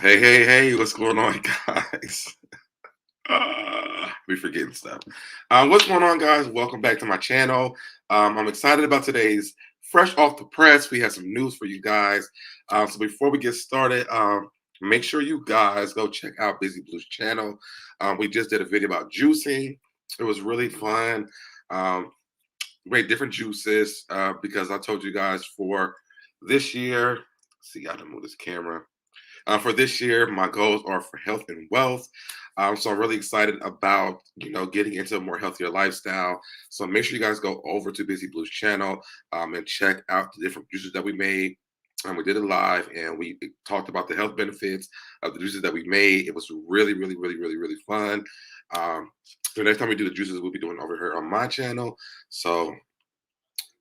Hey, what's going on, guys? We forgetting stuff. What's going on, guys? Welcome back to my channel. I'm excited about today's fresh off the press. We have some news for you guys. So before we get started, make sure you guys go check out Busy Blue's channel. We just did a video about juicing. It was really fun. Made different juices because I told you guys for this year. See, I gotta move this camera. For this year, my goals are for health and wealth. So I'm really excited about, getting into a more healthier lifestyle. So make sure you guys go over to Busy Blue's channel and check out the different juices that we made. We did it live and we talked about the health benefits of the juices that we made. It was really fun. The next time we do the juices, we'll be doing over here on my channel. So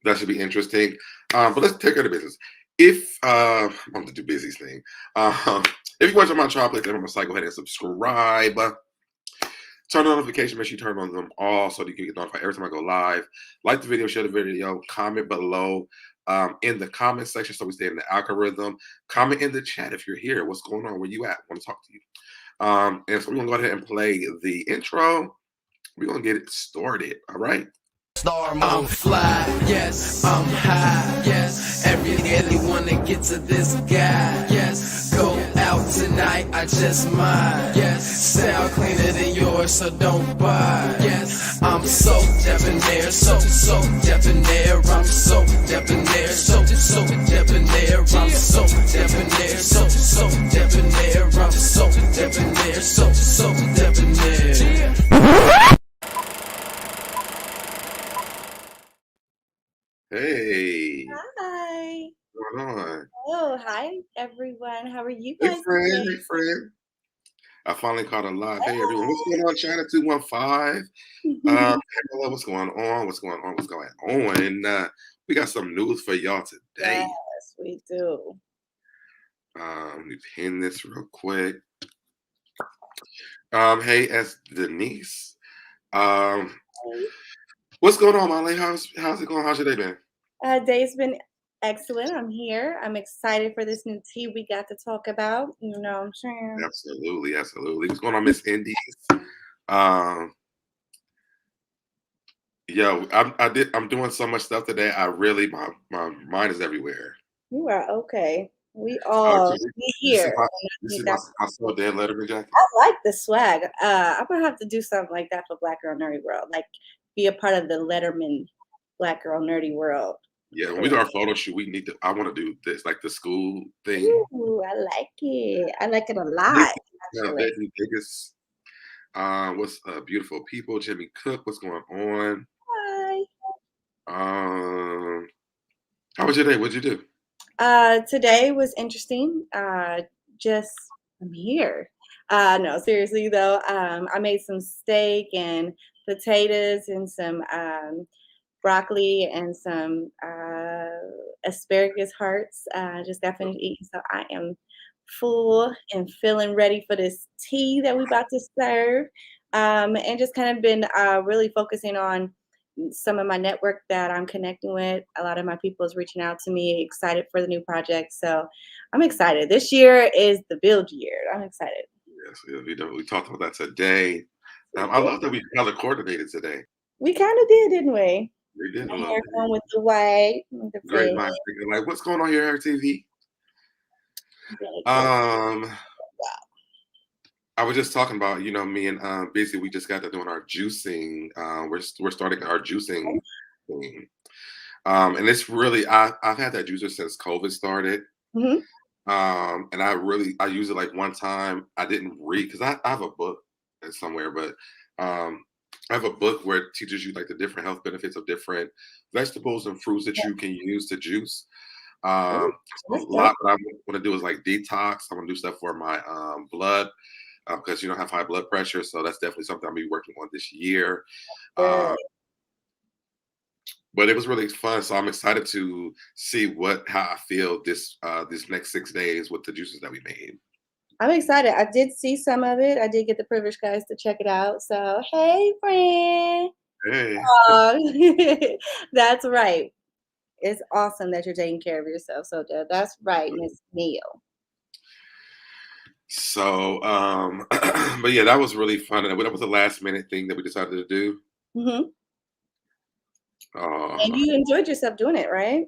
that should be interesting. But let's take care of the business. If I'm going to do business thing. If you watch on my channel, please go ahead and subscribe. Turn on notification, make sure you turn on them all so that you can get notified every time I go live. Like the video, share the video, comment below in the comment section so we stay in the algorithm. Comment in the chat if you're here. What's going on? Where you at? I want to talk to you. And so we're going to go ahead and play the intro. We're going to get it started. All right. I'm fly, yes, I'm high, yes. Every wanna get to this guy, yes. Go out tonight, I just might, yes. Sound cleaner than yours, so don't buy, yes. I'm so debonair, so debonair. I'm so debonair, so debonair. I'm so debonair, so debonair. I'm so debonair, so debonair. Hey. Hi. What's going on? Oh, hi everyone. How are you Hey, guys friend. today? Hey, friend. I finally caught a live. Hey, everyone. What's going on, China 215? Hello, what's going on? What's going on? We got some news for y'all today. Yes, we do. Let me pin this real quick. Hey, as Denise. What's going on, Molly? How's it going? How's your day been? Day's been excellent. I'm here. I'm excited for this new tea we got to talk about. You know what I'm saying? Absolutely. What's going on, Miss Indies? I'm doing so much stuff today. My mind is everywhere. You are okay. We all be here. This is my soul dead letterman jacket. I like the swag. I'm gonna have to do something like that for Black Girl Nerdy World. Like be a part of the Letterman Black Girl Nerdy World. Yeah, when we do our photo shoot, I want to do this, like the school thing. Ooh, I like it. I like it a lot. Biggest, what's beautiful people, Jimmy Cook, what's going on? Hi. How was your day? What'd you do? Today was interesting. I'm here. No, seriously though, I made some steak and potatoes and some broccoli and some asparagus hearts. Just got finished eating, so I am full and feeling ready for this tea that we about to serve. And just kind of been really focusing on some of my network that I'm connecting with. A lot of my people is reaching out to me, excited for the new project. So I'm excited. This year is the build year. I'm excited. Yes, we talked about that today. I love that we color coordinated today. We kind of did, didn't we? We did. With the white. With the great minds thinking like, what's going on here, RTV? I was just talking about, me and Busy, we just got to doing our juicing. We're starting our juicing thing. And it's really, I've had that juicer since COVID started. Mm-hmm. And I use it like one time. I didn't read, because I have a book somewhere, but I have a book where it teaches you like the different health benefits of different vegetables and fruits that you can use to juice. A lot that I want to do is like detox. I want to do stuff for my blood. Because I have high blood pressure, so that's definitely something I'll be working on this year. But it was really fun, so I'm excited to see how I feel this next 6 days with the juices that we made. I'm excited. I did see some of it. I did get the privilege, guys, to check it out. So hey, friend. Hey. That's right. It's awesome that you're taking care of yourself. So that's right, Miss Neil. So, but yeah, that was really fun. And that was a last minute thing that we decided to do. Hmm. And Uh, you enjoyed yourself doing it, right?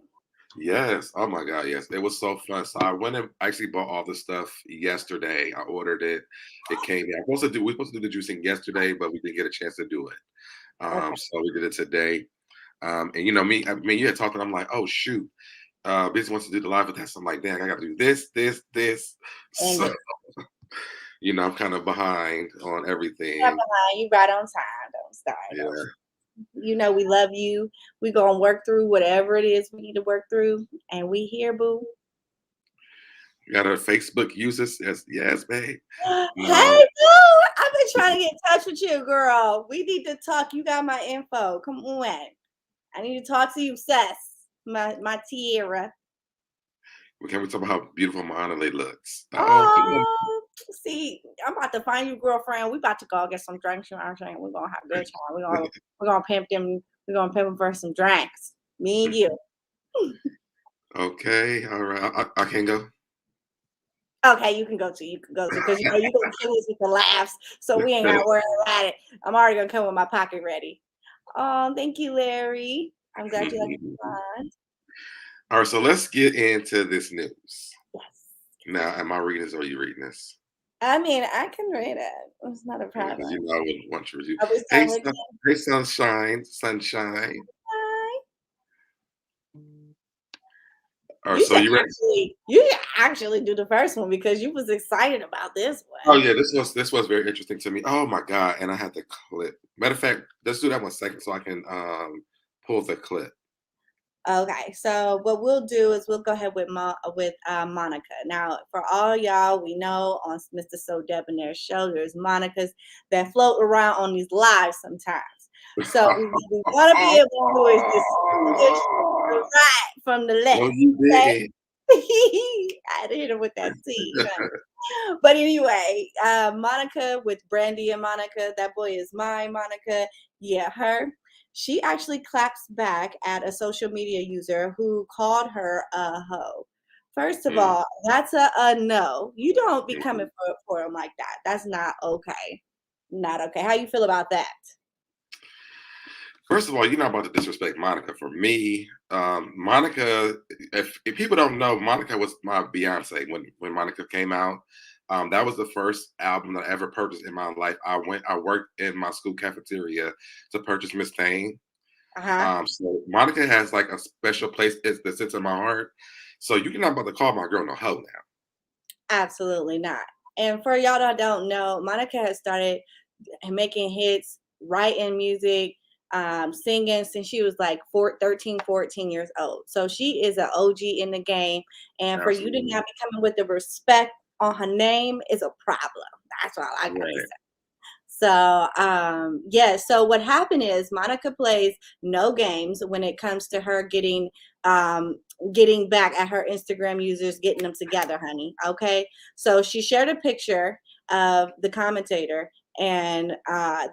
yes. Oh my God. Yes. It was so fun. So I went and actually bought all the stuff yesterday. I ordered it. It came in. We were supposed to do the juicing yesterday, but we didn't get a chance to do it. Okay. So we did it today. And you know me, I mean, you had talked, and I'm like, oh shoot, Busy wants to do the live with that. So I'm like, dang, I got to do this. And So you know, I'm kind of behind on you're everything. behind. You right on time. Don't start. Yeah, You know we love you. We gonna work through whatever it is we need to work through, and we here, boo. got our Facebook users. Yes, babe. Um, Hey, boo! I've been trying to get in touch with you, girl. We need to talk. You got my info. Come on. I need to talk to you, sis. My Tierra. can we talk about how beautiful Monterey looks? Oh, come on. Oh, see, I'm about to find you, girlfriend. We about to go get some drinks. You know what I'm saying? We're gonna have a good time. We're gonna pimp them. We're gonna pimp them for some drinks. Me and you. Okay, all right. I can go. Okay, you can go to. You can go to because you know you're gonna kill us with the laughs, so we ain't gotta worry about it. I'm already gonna come with my pocket ready. Oh, thank you, Larry. I'm glad you like the All right, so let's get into this news. Yes. Now, am I reading this or are you reading this? I mean, I can read it. It's not a Because you problem. know I wouldn't want you to review. Are we Hey, starting with hey, sunshine. hi? All right, so you ready? You should actually do the first one because you was excited about this Oh one. yeah, this was very interesting to me. Oh my God, and I had the clip. Matter of fact, let's do that 1 second so I can pull the clip. Okay, so what we'll do is we'll go ahead with Monica. Now, for all y'all, we know on Mr. SoDebNair show, there's Monicas that float around on these lives sometimes. So we want to be able to distinguish the right from the No, left. you Okay, didn't. I hit her with that T. But anyway, Monica with Brandy and Monica, that boy is mine, Monica. Yeah, her. She actually claps back at a social media user who called her a hoe. First of Mm, all, that's a no. You don't be mhm. coming for him like that. That's not okay. Not okay. How you feel about that? First of all, you're not about to disrespect Monica. For me, Monica, if people don't know, Monica was my Beyonce when Monica came out. That was the first album that I ever purchased in my life. I worked in my school cafeteria to purchase Miss Thing. Uh-huh. So Monica has like a special place that sits in my heart. So you're not about to call my girl no hoe now. Absolutely not. And for y'all that don't know, Monica has started making hits, writing music, singing since she was like 13, 14 years old. So she is an OG in the game. And for you to Absolutely. not be coming with the respect on her name is a problem. That's all I gotta Right. say. So yeah, so what happened is Monica plays no games when it comes to her getting back at her Instagram users, getting them together, honey. Okay. So she shared a picture of the commentator, and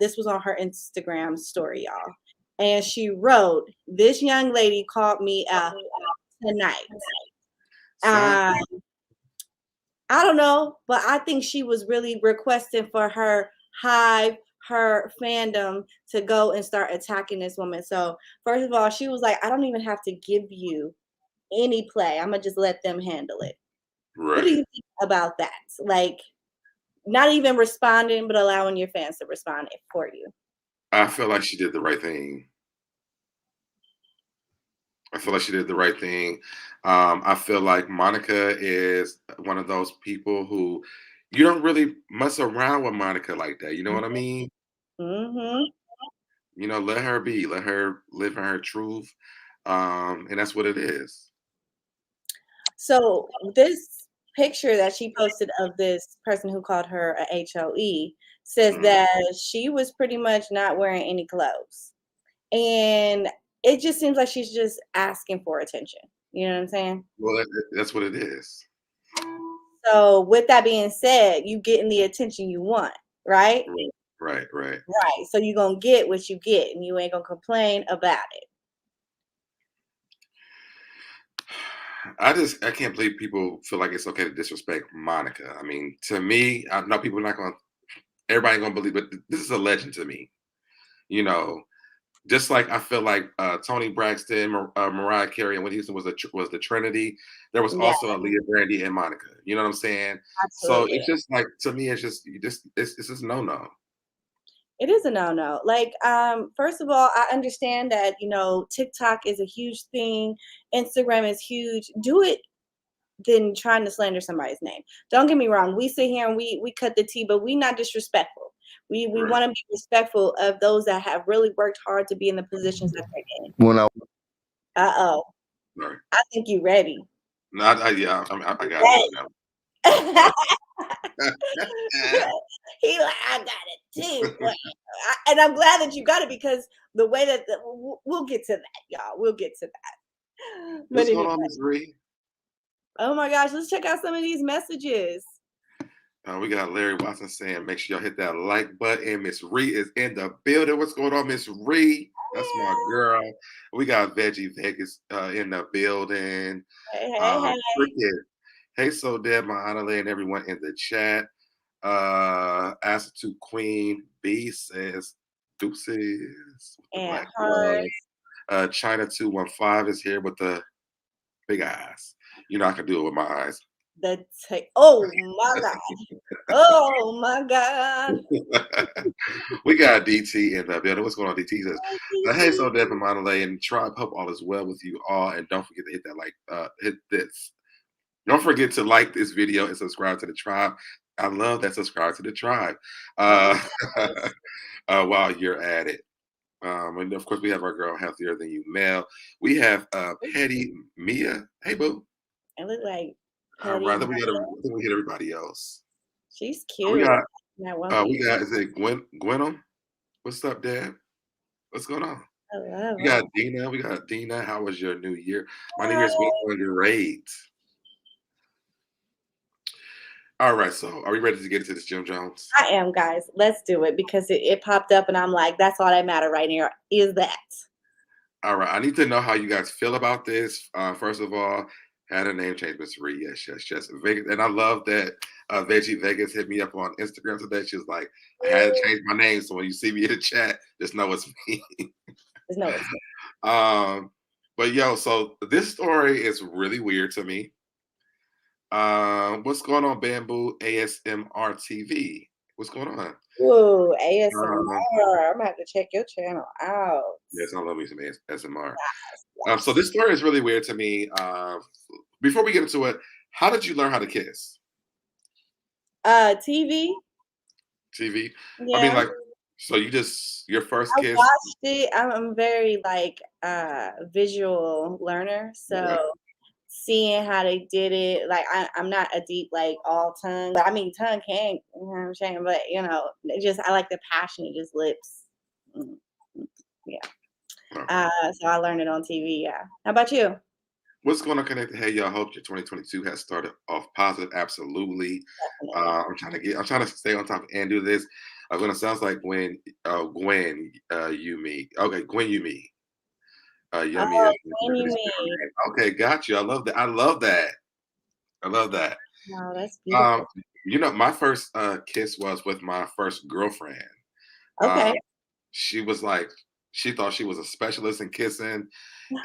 this was on her Instagram story, y'all. And she wrote, "This young lady called me out tonight." Son, I don't know, but I think she was really requesting for her hive, her fandom to go and start attacking this woman. So, first of all, she was like, I don't even have to give you any play. I'm going to just let them handle it. What do right. you think about that? Like, not even responding, but allowing your fans to respond for you. I feel like she did the right thing. I feel like she did the right thing. I feel like Monica is one of those people who you don't really mess around with Monica like that. You know what I mean? Mm-hmm. You know, let her be, let her live in her truth. And that's what it is. So this picture that she posted of this person who called her a HOE says Mm. that she was pretty much not wearing any clothes. And it just seems like she's just asking for attention. You know what I'm saying? Well, that's what it is. So with that being said, you getting the attention you want, right? Right, right, right. Right. So you're gonna get what you get and you ain't gonna complain about it. I can't believe people feel like it's okay to disrespect Monica. I mean, to me, I know people are not gonna everybody ain't gonna believe, but this is a legend to me. You know, just like I feel like Tony Braxton, Mariah Carey, and Whitney Houston was the Trinity. There was Yeah, also Aaliyah, Brandy, and Monica. You know what I'm saying? So absolutely. it's just like to me, it's just it's just no no. It is a no-no. Like, first of all, I understand that, TikTok is a huge thing, Instagram is huge. Do it than trying to slander somebody's name. Don't get me wrong. We sit here and we cut the tea, but we not disrespectful. We Right. want to be respectful of those that have really worked hard to be in the positions that they're in. When I Uh-oh. Right. I think you ready. No, yeah, I got it. Ready. He like, I got it too. Well, and I'm glad that you got it because the way that we'll get to that, y'all. We'll get to that. But What's anyway, going on, Miss Ree? oh my gosh, let's check out some of these messages. We got Larry Watson saying, make sure y'all hit that like button. Miss Ree is in the building. What's going on, Miss Ree? That's my girl. We got Veggie Vegas in the building. Hey, hey, hey. Cricket. Hey, SoDeb, Mahanale, and everyone in the chat. Attitude Queen B says, deuces with the And black hearts. love. China 215 is here with the big eyes. You know, I can do it with my eyes. Oh my God. Oh my God. We got DT in the building. What's going on, DT? He says, Hey, hey, TT. so Deb and Monterey and Tribe, hope all is well with you all. And don't forget to hit that hit this. Don't forget to like this video and subscribe to the tribe. I love that subscribe to the tribe uh, Yes. while you're at it. And of course, we have our girl Healthier Than You Mel. We have Petty Mia. Hey, boo. It looked like All Petty. right, I think we hit everybody else. She's We cute. got, In that one piece. is it Gwenum? What's up, Dad? What's going on? I love We her. got Dina. We got Dina. How was your new year? My new year's been going great. All right, so are we ready to get into this, Jim Jones? I am, guys. Let's do it because it popped up and I'm like, that's all that matter right now is that. All right, I need to know how you guys feel about this. First of all, had a name change, Miss Ree. Yes, yes, yes. Vegas, and I love that Veggie Vegas hit me up on Instagram today. She was like, I had to change my name, so when you see me in the chat, just know it's me. There's no it's But yo, so this story is really weird to me. What's going on, Bamboo ASMR TV? What's going on? Ooh, ASMR. Um, I'm gonna have to check your channel out. yes, I love me some ASMR. Yes. So this story is really weird to me. Before we get into it, how did you learn how to kiss? TV. TV. I mean, Yeah. like, so you just your first I kiss. watched it. I'm very like visual learner. Okay. So seeing how they did it, like I'm not a deep like all tongue, but I mean tongue can, you know what I'm saying? But it just I like the passion, it just lips. Mm, mm, Yeah. Okay. So I learned it on TV, yeah. How about you? What's going on, Connected? Hey, y'all. Hope your 2022 has started off positive. Absolutely. Definitely. I'm trying to stay on top and do this. When it sounds like you me. Okay, Gwen, you me. Yummy Oh, is when you mean? okay. Got you. I love that. I love that. I love that. Wow, that's Um, beautiful. my first kiss was with my first girlfriend. Okay. Um, she was like, she thought she was a specialist in kissing,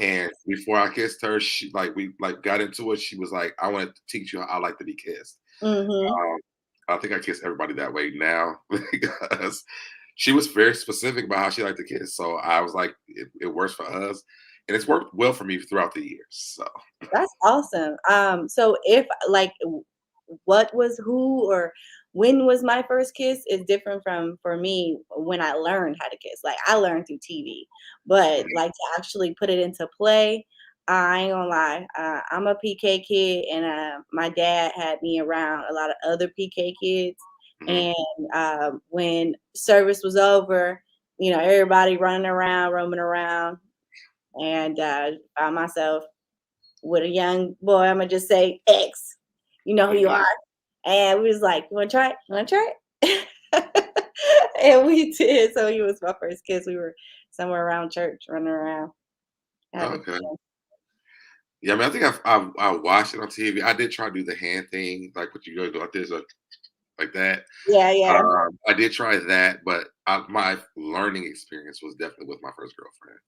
and before I kissed her, she we got into it. She was like, "I want to teach you how I like to be kissed." Mm-hmm. Um, I think I kiss everybody that way now because she was very specific about how she liked to kiss. So I was like, it works for us, and it's worked well for me throughout the years. So That's awesome. So if like what was who or when was my first kiss is different from for me when I learned how to kiss. Like I learned through TV, but like to actually put it into play, I ain't gonna lie. I'm a PK kid, and my dad had me around a lot of other PK kids. mhm. And when service was over, everybody running around, roaming around, and by myself with a young boy. I'm gonna just say X. You know who you Mhm. are. And we was like, "You want to try it? You want to try it?" And we did. So he was my first kiss. We were somewhere around church, running around, having Okay. fun. Yeah, I mean, I think I watched it on TV. I did try to do the hand thing, like what you go do like this, like that. Yeah, yeah. I did try that, but my learning experience was definitely with my first girlfriend.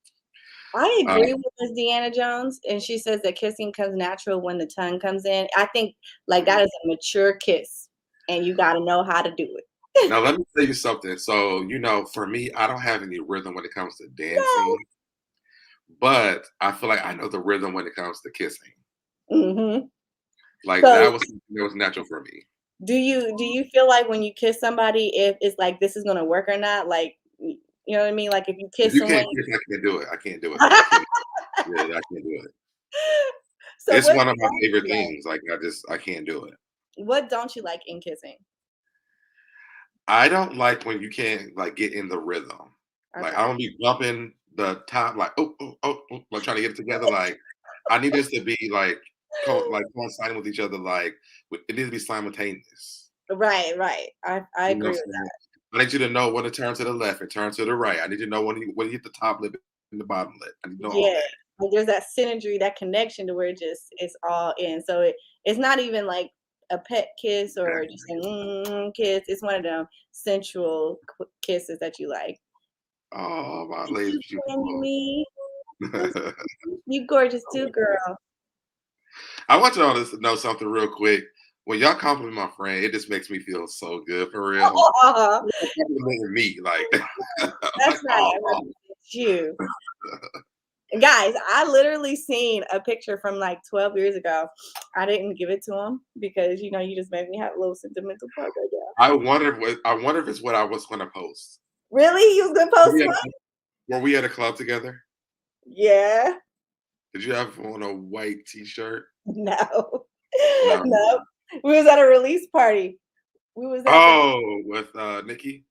I Uh, agree with Miss Deanna Jones, and she says that kissing comes natural when the tongue comes in. I think like that is a mature kiss, and you got to know how to do it. Now let me tell you something. So, for me, I don't have any rhythm when it comes to dancing, No. but I feel like I know the rhythm when it comes to kissing. Hmm. Like So, that was something that was natural for me. do you feel like when you kiss somebody, if it's like this is gonna work or not? Like, you know what I mean? Like if you If kiss you someone. can't kiss, I can't do it. I can't do it. I can't. Yeah, I can't do it. So It's what one of my don't favorite you like? things. Like I can't do it. What don't you like in kissing? I don't like when you can't like get in the rhythm. Like Okay. I don't be bumping the top like like trying to get it together. Like I need this to be like like coinciding with each other. Like it needs to be simultaneous. Right, right. I You know agree what with I'm saying? that. I need you to know when to turn to the left and turn to the right. I need you to know when you hit the top lip and the bottom lip. I need to know all Yeah. that. Like there's that synergy, that connection to where it just it's all in. So it's not even like a pet kiss or just a kiss. It's one of them sensual kisses that you like. Oh, my You lady's too, beautiful. Tammy. You gorgeous too, girl. I want y'all to know something real quick. When y'all compliment my friend, it just makes me feel so good for real. You're complimenting me, like, like, That's right. oh, I represent you. Guys, I literally seen a picture from like 12 years ago. I didn't give it to him because you just made me have a little sentimental part right now. I wonder if it's what I was going to post. Really? You was gonna Were post we, at, one? were we at a club together? Yeah. Did you have on a white T-shirt? No. No. No. We was at a release party. We was at the Oh, with Nikki?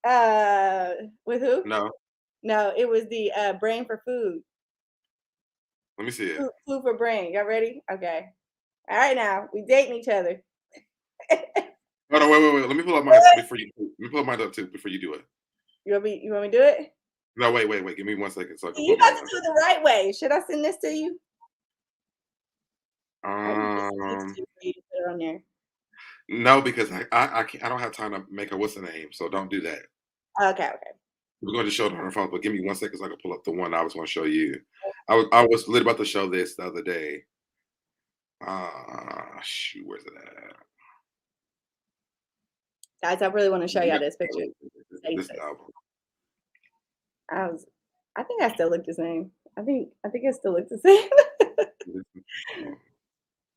uh with who? No. No, it was the Brain for Food. Let me see it. Food for Brain. Y'all ready? Okay. All right now. We dating each other. Hold on, wait. Let me pull up mine before you. Let me pull up mine up too before you do it. You want me to do it? No, wait. Give me 1 second so I can You put got mine to up. do it the right way. Should I send this to you? I can just send it Um, to you for you to put it on there. no, because I can't, I don't have time to make a what's the name, so don't do that. Okay, okay. We're going to show it on our phone, but give me 1 second so I can pull up the one I was going to show you. I was literally about to show this the other day. Shoot, where's it at? Guys, I really want to show y'all Yeah, this picture. this album. I was I think I still look the same. I think I still look the same.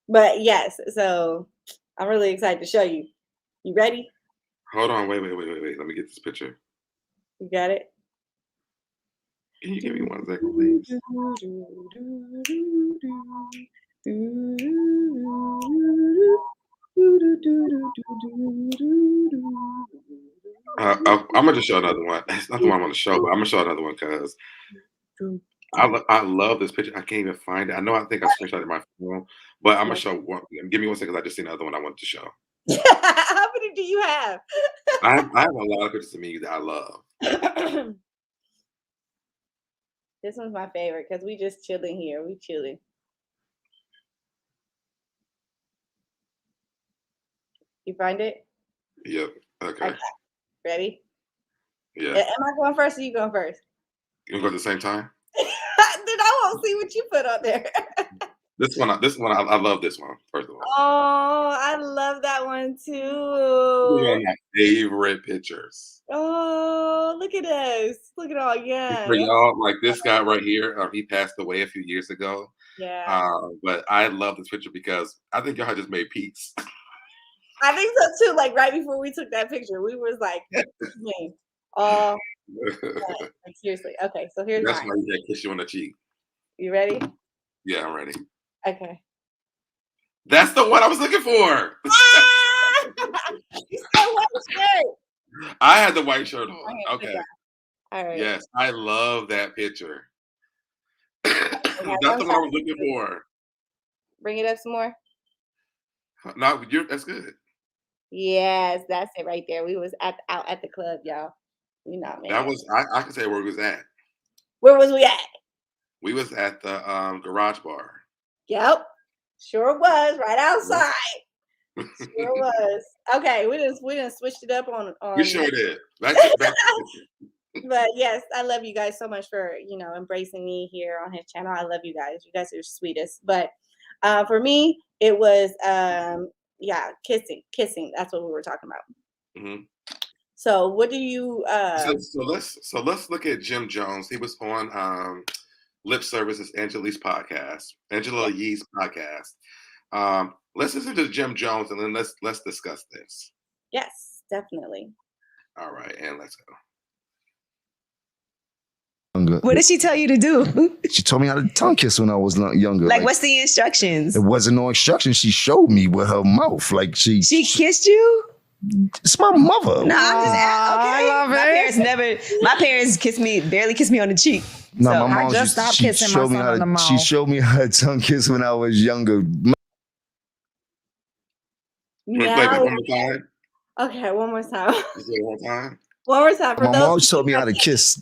But yes, so I'm really excited to show you. You ready? Hold on, wait. Let me get this picture. You got it? Can you give me 1 second, please? I'm gonna just show another one. That's not the one I want to show, but I'm gonna show another one because I love this picture. I can't even find it. I think I screenshot it my phone, but I'm gonna show one. Give me 1 second. I just seen another one I wanted to show. How many do you have? I have a lot of pictures of me that I love. This one's my favorite because we just chilling here. We chilling. You find it? Yep. Okay. Okay. Ready? Yeah. Am I going first or you going first? You wanna go at the same time? Then I won't see what you put on there. This one, I love this one. First of all, Oh, I love that one this is one too. of my favorite pictures. Oh, look at us. Look at all And for young. y'all, like this guy right here, he passed away a few years ago. Yeah. But I love this picture because I think y'all had just made peace. I think so too. Like right before we took that picture, we was like, man, all like seriously. Okay, so here's That's mine. why he had kiss you on the cheek. You ready? Yeah, I'm ready. Okay. That's the one I was looking for. Ah! You said what shirt? I had the white shirt on. Okay, sit Okay. down. All right. Yes, I love that picture. Okay, That's I'm the one I was sorry. looking for. Bring it up some more. No, that's good. Yes, that's it right there. We was out at the club, y'all. You know, That man. was I can say where we was at. Where was we at? We was at the garage bar. Yep. Sure was. Right outside. Sure was. Okay, we just switched it up on We sure did. Back to But yes, I love you guys so much for, embracing me here on his channel. I love you guys. You guys are the sweetest. But for me, it was yeah, kissing. That's what we were talking about. mm-hmm. So what do you So let's look at Jim Jones. He was on Lip Service's Angela Yee's podcast. Let's listen to Jim Jones and then let's discuss this. Yes, definitely. All right, and let's go. What did she tell you to do? She told me how to tongue kiss when I was younger. Like, what's the instructions? It wasn't no instructions. She showed me with her mouth. Like she kissed you? It's my mother. No, I'm just okay. I love My parents barely kissed me on the cheek. No, so my mom just stopped kissing my son on the mouth. She showed me how to tongue kiss when I was younger. Play that one more time. Okay, one more time. One more time. One more time. My mom told me how to kiss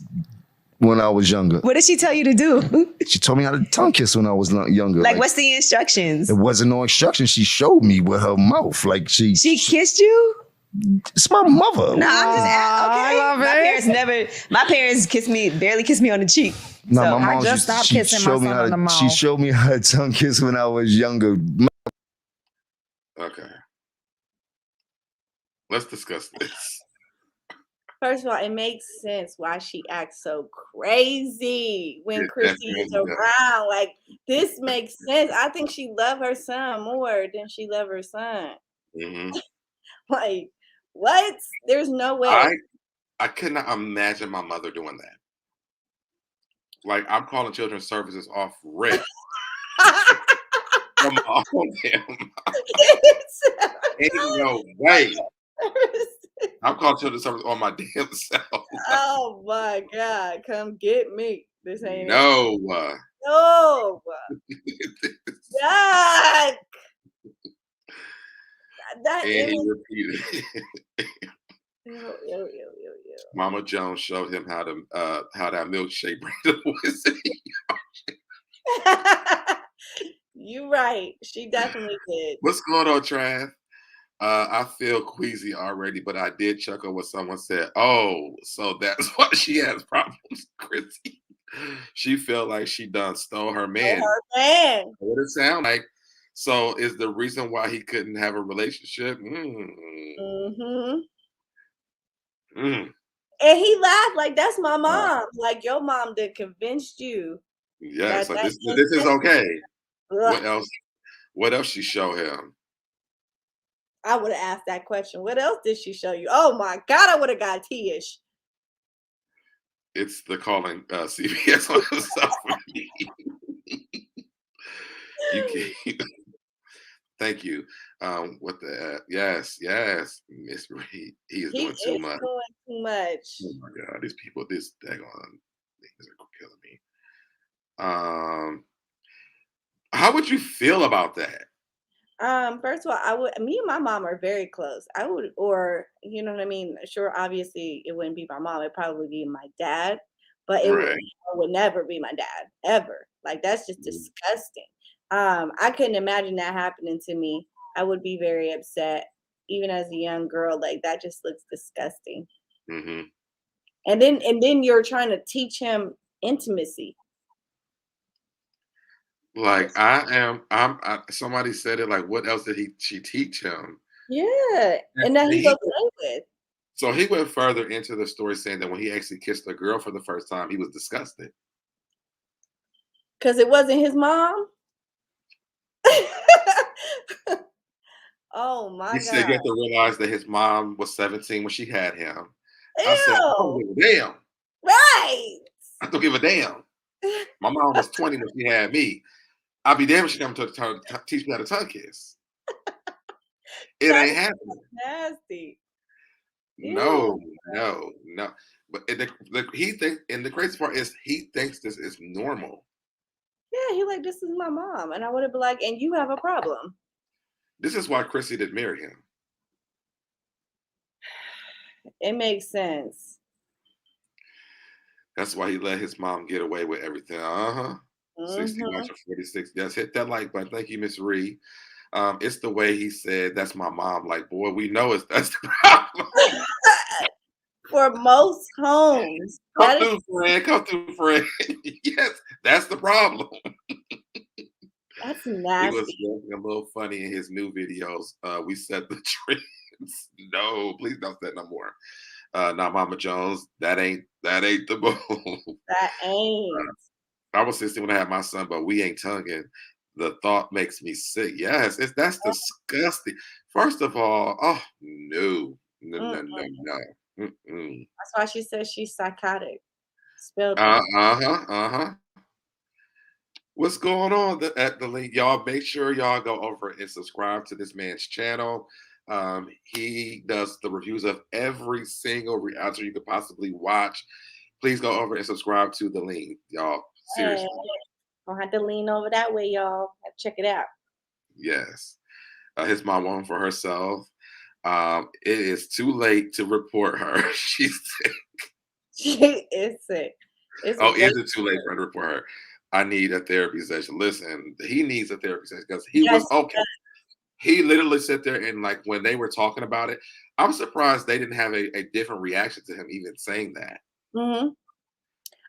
when I was younger. What did she tell you to do? She told me how to tongue kiss when I was younger. Like, what's the instructions? It wasn't no instructions. She showed me with her mouth. Like she kissed you? It's my mother. No, I'm just okay. My parents barely kissed me on the cheek. No, so my mom just stopped kissing my son on the mouth. She showed me how to tongue kiss when I was younger. Okay. Let's discuss this. First of all, it makes sense why she acts so crazy when Chrissy is around. Like, this makes sense. I think she loved her son more than she loved her son. Mm-hmm. Like, what? There's no way. I could not imagine my mother doing that. Like, I'm calling children's services off rip. Come on, them. Ain't no way. I'm calling children's service on my damn self. Oh my God, come get me. This ain't no. It. No. God. That and he repeated it. Yo. Mama Jones showed him how that milkshake bring the poison. You right. She definitely did. What's going on, Trav? I feel queasy already, but I did chuckle when someone said, "Oh, so that's why she has problems, Chrissy. She feel like she done stole her man." What it sound like? So is the reason why he couldn't have a relationship? Mm-hmm. And he laughed like, "That's my mom. Like, your mom did convinced you." Yes, like this is okay. Ugh. What else she show him? I would have asked that question. What else did she show you? Oh my God, I would have got T-ish. It's the calling CBS on himself for me. You can't. Thank you. What the yes, Miss Reed. He is doing too much. Doing too much. Oh my God, these people, this daggone niggas are killing me. How would you feel about that? First of all, me and my mom are very close. Or you know what I mean? Sure, obviously it wouldn't be my mom, it'd probably be my dad, but it would never be my dad, ever. Like, that's just disgusting. I couldn't imagine that happening to me. I would be very upset, even as a young girl. Like, that just looks disgusting. Mm-hmm. And then you're trying to teach him intimacy. Like, somebody said it, like, what else did she teach him? Yeah, and that he's okay with. So he went further into the story saying that when he actually kissed a girl for the first time, he was disgusted. Because it wasn't his mom? Oh my God. He said you have to realize that his mom was 17 when she had him. Ew. I said, I don't give a damn. Right. I don't give a damn. My mom was 20 when she had me. I'll be damned if she come to teach me how to tongue kiss. It ain't happening. Nasty. No. But he thinks, and the crazy part is he thinks this is normal. Yeah, he like, this is my mom. And I would have been like, and you have a problem. This is why Chrissy didn't marry him. It makes sense. That's why he let his mom get away with everything. Uh-huh. 60 Mm-hmm. watching 46. Yes, hit that like button. Thank you, Miss Ree. It's the way he said, "That's my mom." Like, boy, we know that's the problem. For most homes, Come that is through, friend. Come through, friend. Yes, that's the problem. that's He was nasty. looking a little funny in his new videos. We set the trends. No, please don't set no more. Now, Mama Jones, that ain't the move. That ain't. I was 16 when I had my son, but we ain't tonguing. The thought makes me sick. Yes, that's disgusting. First of all, oh no, no, Mm. no, no, no. Mm-mm. That's why she says she's psychotic. Spelled Uh wrong. huh, uh huh. What's going on at the link? Y'all make sure y'all go over and subscribe to this man's channel. He does the reviews of every single reactor you could possibly watch. Please go over and subscribe to the link, y'all. Hey, Seriously, gonna have to lean over that way, y'all. Have to check it out. yes. His mom won for herself. It is too late to report her. She's She is sick. It's oh, way is it too late for her to report her? I need a therapy session. Listen, he needs a therapy session because he yes. was okay. He literally sat there and like when they were talking about it, I'm surprised they didn't have a different reaction to him even saying that. Hmm.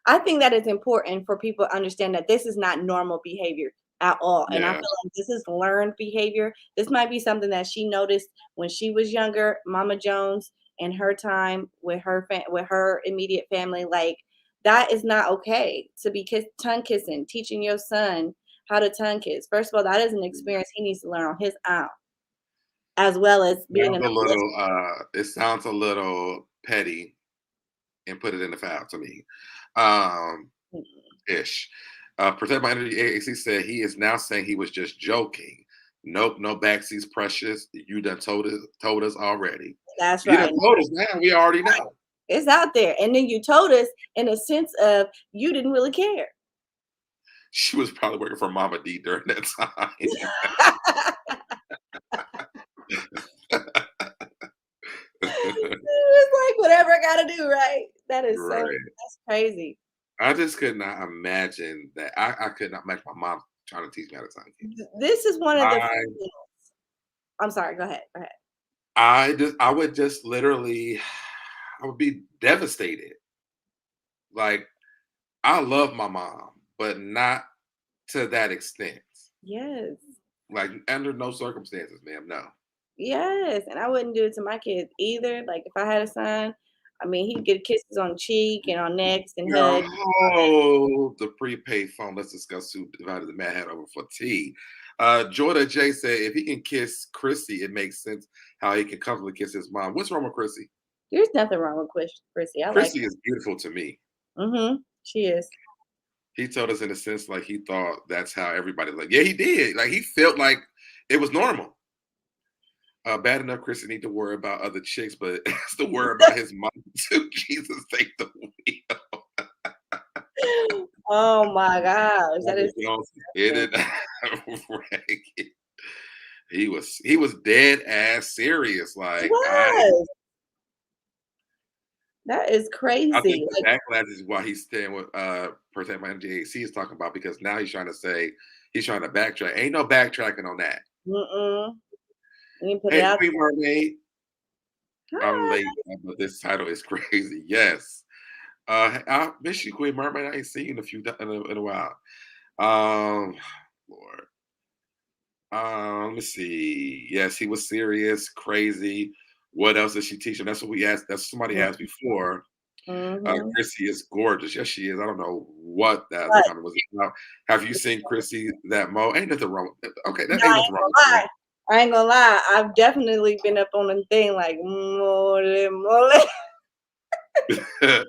I think that it's important for people to understand that this is not normal behavior at all. And I Yeah. feel like this is learned behavior. This might be something that she noticed when she was younger, Mama Jones, in her time with with her immediate family. Like that is not okay to be tongue kissing, teaching your son how to tongue kiss. First of all, that is an experience he needs to learn on his own, as well as being Sounds in a a relationship. little it sounds a little petty and put it in the file to me. Um ish. Protect My Energy AAC said he is now saying he was just joking. Nope, no backseat's precious. You done told us already. That's You done right. told us now. We already know. It's out there. And then you told us in a sense of you didn't really care. She was probably working for Mama D during that time. It's like whatever I gotta do, right? That is so Right. that's crazy. I just could not imagine that. I could not imagine my mom trying to teach me how to tongue kiss. This is one of the I I'm sorry, go ahead. Go ahead. I would just literally I would be devastated. Like I love my mom, but not to that extent. Yes. Like under no circumstances, ma'am. No. Yes. And I wouldn't do it to my kids either. Like if I had a son, I mean he'd get kisses on cheek and on necks and Girl, hugs. hold the prepaid phone. Let's discuss who divided the mad hat over for tea. Jordan J said if he can kiss Chrissy, it makes sense how he can comfortably kiss his mom. What's wrong with Chrissy? There's nothing wrong with Chrissy. I like Chrissy is beautiful to me. her. Mm-hmm. She is. He told us in a sense like he thought that's how everybody like. Yeah, he did. Like he felt like it was normal. Bad enough Chrissy need to worry about other chicks, but has to worry about his mom too. Jesus, take the wheel. Oh my gosh. That is Hit it. Right. He was dead ass serious. Like what? That is I crazy. think the Like, backlash is why he's staying with Protect My MJAC is talking about because now he's trying to say he's trying to backtrack. Ain't no backtracking on that. mm-mm. You put it Hey, out Queen Mermaid. there. I'm Hi. late, but this title is crazy. Yes. I miss you, Queen Mermaid. I ain't seen you in a while. Lord. Let me see. Yes, he was serious, crazy. What else did she teach him? That's what we asked. That's what somebody asked before. Mm-hmm. Chrissy is gorgeous. Yes, she is. I don't know what that the But comment was about. Have you seen Chrissy that mo? Ain't nothing wrong. Okay, no, that ain't nothing wrong with I ain't gonna lie. I've definitely been up on a thing like mole, mole, her.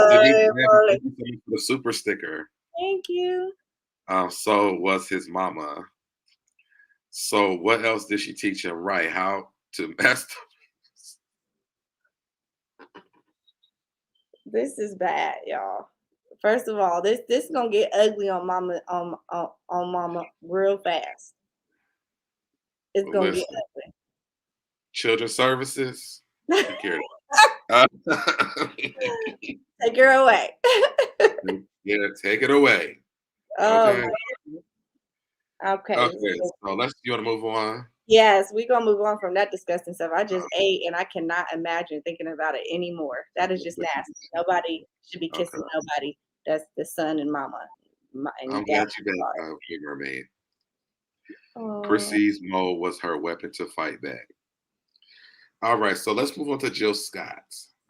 Denise, man, mole. thank you so much for the super sticker. Thank you. So was his mama. So what else did she teach him? Right, how to master. This is bad, y'all. First of all, this is gonna get ugly on mama real fast. It's gonna get Listen, children's services. Take ugly. care of that. Take her away. Yeah, take it away. Oh, Okay. okay. Okay. So you want to move on? Yes, we're gonna move on from that disgusting stuff. I just ate and I cannot imagine thinking about it anymore. That is just nasty. Nobody should be Okay. kissing nobody that's the son and mama and I'm dad. glad you got Big Mermaid. Oh, Chrissy's mole was her weapon to fight back. All right, so let's move on to Jill Scott.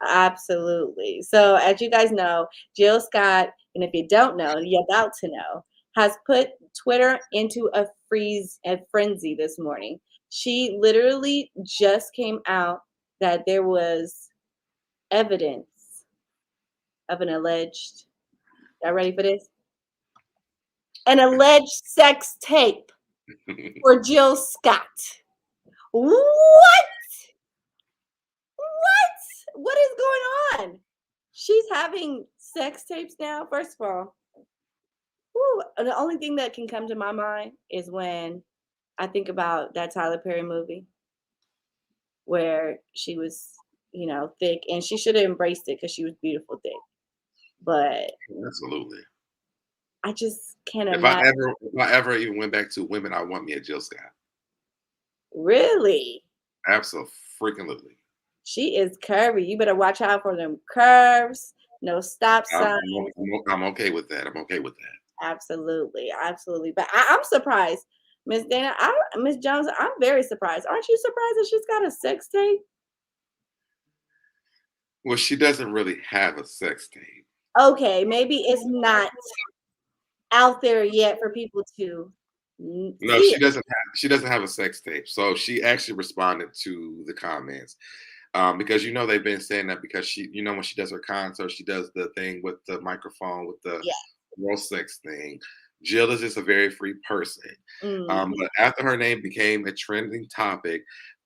absolutely. So as you guys know, Jill Scott, and if you don't know, you're about to know, has put Twitter into a frenzy this morning. She literally just came out that there was evidence of an alleged, y'all ready for this? An alleged sex tape for Jill Scott. What? What is going on? She's having sex tapes now. First of all, the only thing that can come to my mind is when I think about that Tyler Perry movie where she was, thick, and she should have embraced it because she was beautiful thick. But Absolutely. I just can't If I imagine. ever even went back to women, I want me a Jill Scott. Really? Absolutely. She is curvy. You better watch out for them curves. No stop I'm, sign. I'm okay with that. I'm okay with that. Absolutely, absolutely. But I'm surprised, Miss Dana. Miss Jones. I'm very surprised. Aren't you surprised that she's got a sex tape? Well, she doesn't really have a sex tape. Okay, maybe it's not out there yet for people to No, see it. she doesn't have a sex tape. So she actually responded to the comments. Because they've been saying that because she when she does her concert, she does the thing with the microphone with the Yeah. oral sex thing. Jill is just a very free person. Mhm. But after her name became a trending topic,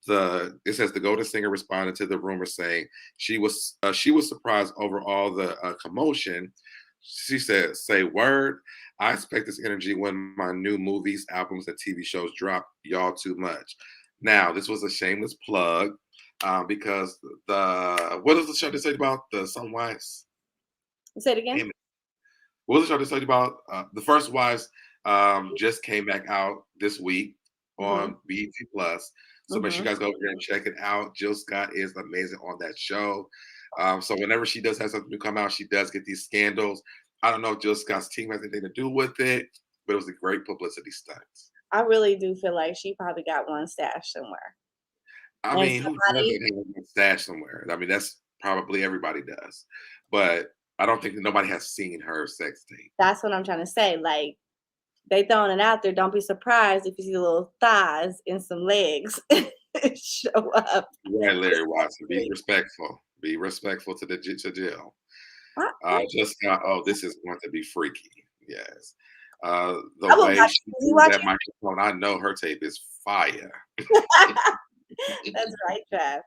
it says the Golden Singer responded to the rumor saying she was surprised over all the commotion. She said, "Say word. I expect this energy when my new movies, albums, and TV shows drop. Y'all too much." Now, this was a shameless plug because what does the show they say about the Some Wives? Say it again. Damn it. What was the show they say about the First Wives? Just came back out this week Mm-hmm. on BET Plus. So make sure Mm-hmm. you guys go over there and check it out. Jill Scott is amazing on that show. So whenever she does have something to come out, she does get these scandals. I don't know if Jill Scott's team has anything to do with it, but it was a great publicity stunt. I really do feel like she probably got one stashed somewhere. I And mean, who somebody, doesn't have a stash somewhere? I mean, that's probably everybody does, but I don't think nobody has seen her sex tape. that's what I'm trying to say. Like, they throwing it out there. Don't be surprised if you see little thighs and some legs show up. Right, Larry Watson. Be respectful. Be respectful to Jill. Just this is going to be freaky. Yes. The I will way watch. she You used watch that microphone, I know her tape is fire. it? That's right, Trav.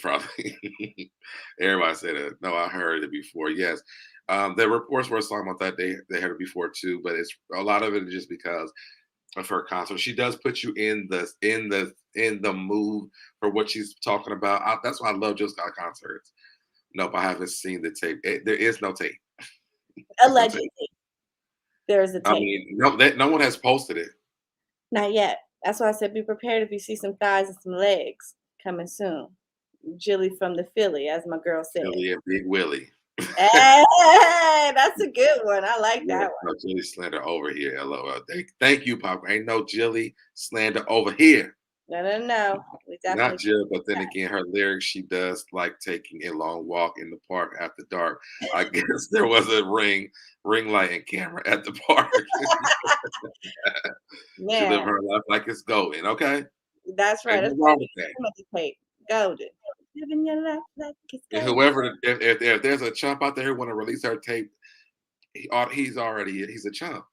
Probably. Everybody said it. No, I heard it before. Yes. The reports were talking about that they heard it before too, but it's a lot of it is just because of her concert. She does put you in the mood for what she's talking about. That's why I love Jill Scott concerts. Nope, I haven't seen the tape. There is no tape. Allegedly, there's a I tape. mean, no one has posted it. Not yet. That's why I said be prepared if you see some thighs and some legs coming soon. Jilly from the Philly, as my girl said. Billy and Big Willie. Hey, that's a good one. I like Yeah, that one. no Jilly slander over here. LOL. Thank you, Papa. Ain't no Jilly slander over here. No. We Not definitely Jill, but then again, her lyrics, she does like taking a long walk in the park after dark. I guess there was a ring light and camera at the park. She lived man. her life like it's golden, okay? That's right. Ain't That's nothing wrong with that. the tape. Golden. Living your life like it's And golden. whoever, if there's a chump out there who want to release her tape, he's a chump.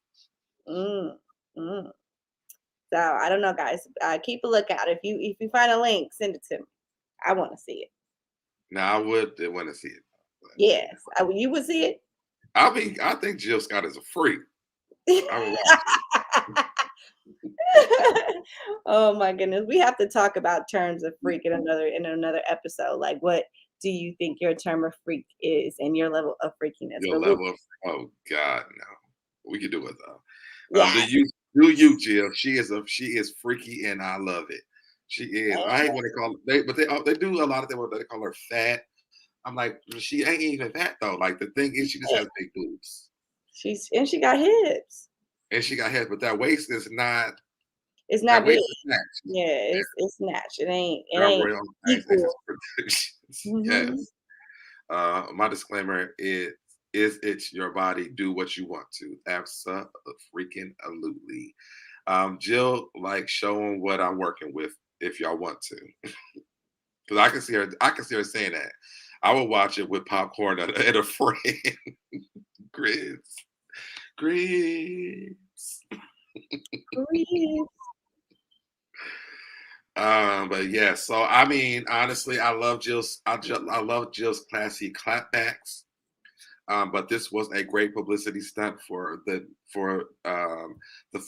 Mm, mm. So I don't know, guys. Keep a lookout. If you find a link, send it to me. I want to see it. Now I would want to see it. Yes, you would see it. I think Jill Scott is a freak. I would watch Oh my goodness, we have to talk about terms of freak in another episode. Like what do you think your term of freak is and your level of freakiness? Your level of oh God, no. We can do it though. Yeah. Do you, Jill? She is freaky and I love it. She is. I hate when they do a lot of them where they call her fat. I'm like, she ain't even fat though. Like the thing is, she just has big boobs. She got hips. And she got head, but that waist is not. It's That not big. waist is snatched. Yeah, it's snatched. It ain't Equal. Mm-hmm. Yes. My disclaimer is it's your body. Do what you want to. Absolutely. Jill, like showing what I'm working with if y'all want to. Because I can see her saying that. I will watch it with popcorn and a friend. Grits. But yeah, so I mean, honestly, I love Jill's classy clapbacks. But this was a great publicity stunt for the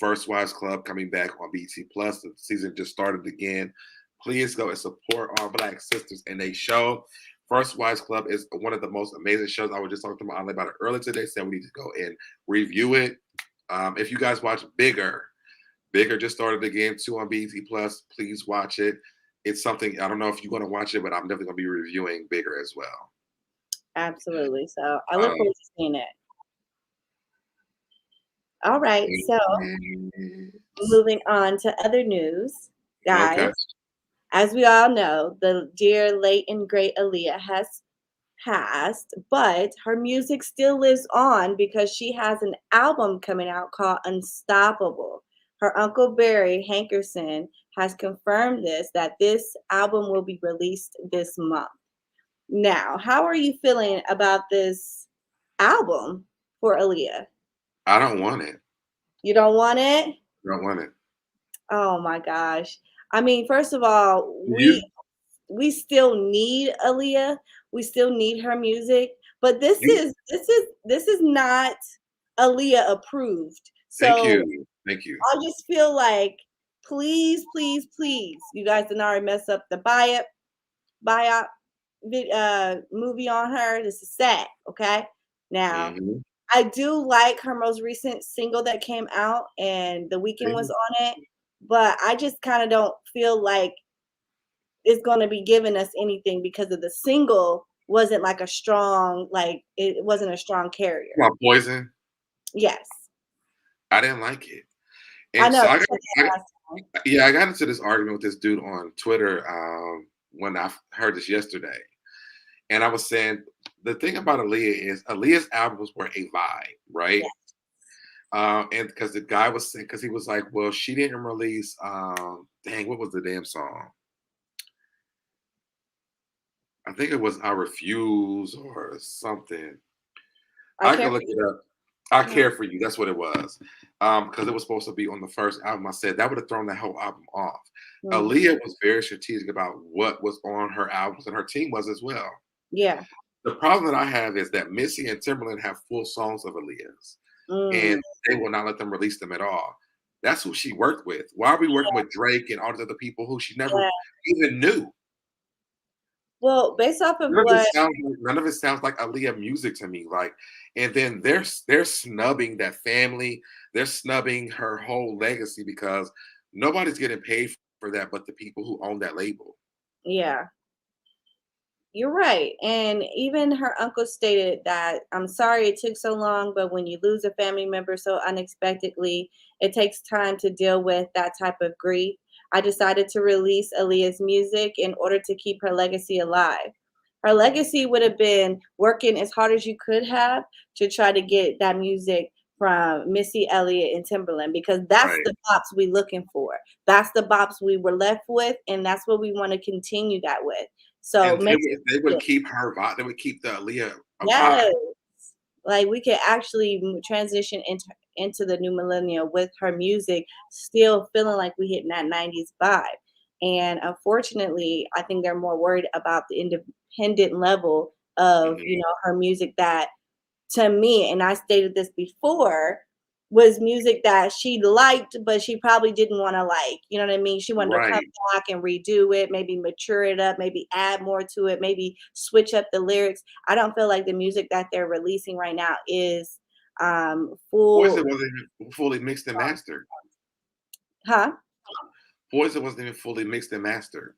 First Wives Club coming back on BT Plus. The season just started again. Please go and support our Black sisters in a show. First Wives Club is one of the most amazing shows. I was just talking to my aunt about it earlier today, saying we need to go and review it. If you guys watch Bigger just started again too on BT Plus. Please watch it. It's something, I don't know if you're going to watch it, but I'm definitely going to be reviewing Bigger as well. Absolutely. So I look forward to seeing it. All right. So moving on to other news, guys. Okay. As we all know, the dear late and great Aaliyah has passed, but her music still lives on because she has an album coming out called Unstoppable. Her uncle Barry Hankerson has confirmed that this album will be released this month. Now, how are you feeling about this album for Aaliyah? I don't want it. You don't want it? I don't want it. Oh my gosh. I mean, first of all, we still need Aaliyah. We still need her music, but this is not Aaliyah approved. So Thank you. I just feel like, please, please, please, you guys didn't already mess up the biop movie on her. This is sad. Okay. Now, I do like her most recent single that came out, and The Weeknd was on it, but I just kind of don't feel like it's going to be giving us anything because of the single wasn't like a strong, it wasn't a strong carrier. Poison? Yes. I didn't like it. And I know. so I got into this argument with this dude on Twitter when I heard this yesterday. And I was saying, the thing about Aaliyah is Aaliyah's albums were a vibe, right? Yes. And because the guy was saying, because he was like, well, she didn't release, what was the damn song? I think it was I Refuse or something. I can look it up. I Care For You. That's what it was. Because it was supposed to be on the first album. I said that would have thrown the whole album off. Aaliyah was very strategic about what was on her albums, and her team was as well. Yeah. The problem that I have is that Missy and Timberland have full songs of Aaliyah's, and they will not let them release them at all. That's who she worked with. Why are we working with Drake and all these other people who she never even knew? Well, based off of none of it sounds like Aaliyah music to me. Like, and then they're snubbing that family. They're snubbing her whole legacy because nobody's getting paid for that but the people who own that label. Yeah. You're right. And even her uncle stated that, I'm sorry it took so long, but when you lose a family member so unexpectedly, it takes time to deal with that type of grief. I decided to release Aaliyah's music in order to keep her legacy alive. Her legacy would have been working as hard as you could have to try to get that music from Missy Elliott and Timberland, because that's the bops we're looking for. That's the bops we were left with, and that's what we want to continue that with. So they would keep her vibe. They would keep the Aaliyah yes, vibe. Like we could actually transition into the new millennium with her music, still feeling like we hitting that 90s vibe. And unfortunately, I think they're more worried about the independent level of her music that, to me, and I stated this before, was music that she liked, but she probably didn't want to like. You know what I mean? She wanted to come Right. back and redo it, maybe mature it up, maybe add more to it, maybe switch up the lyrics. I don't feel like the music that they're releasing right now is full. Poison wasn't even fully mixed and mastered. Huh? Poison wasn't even fully mixed and mastered.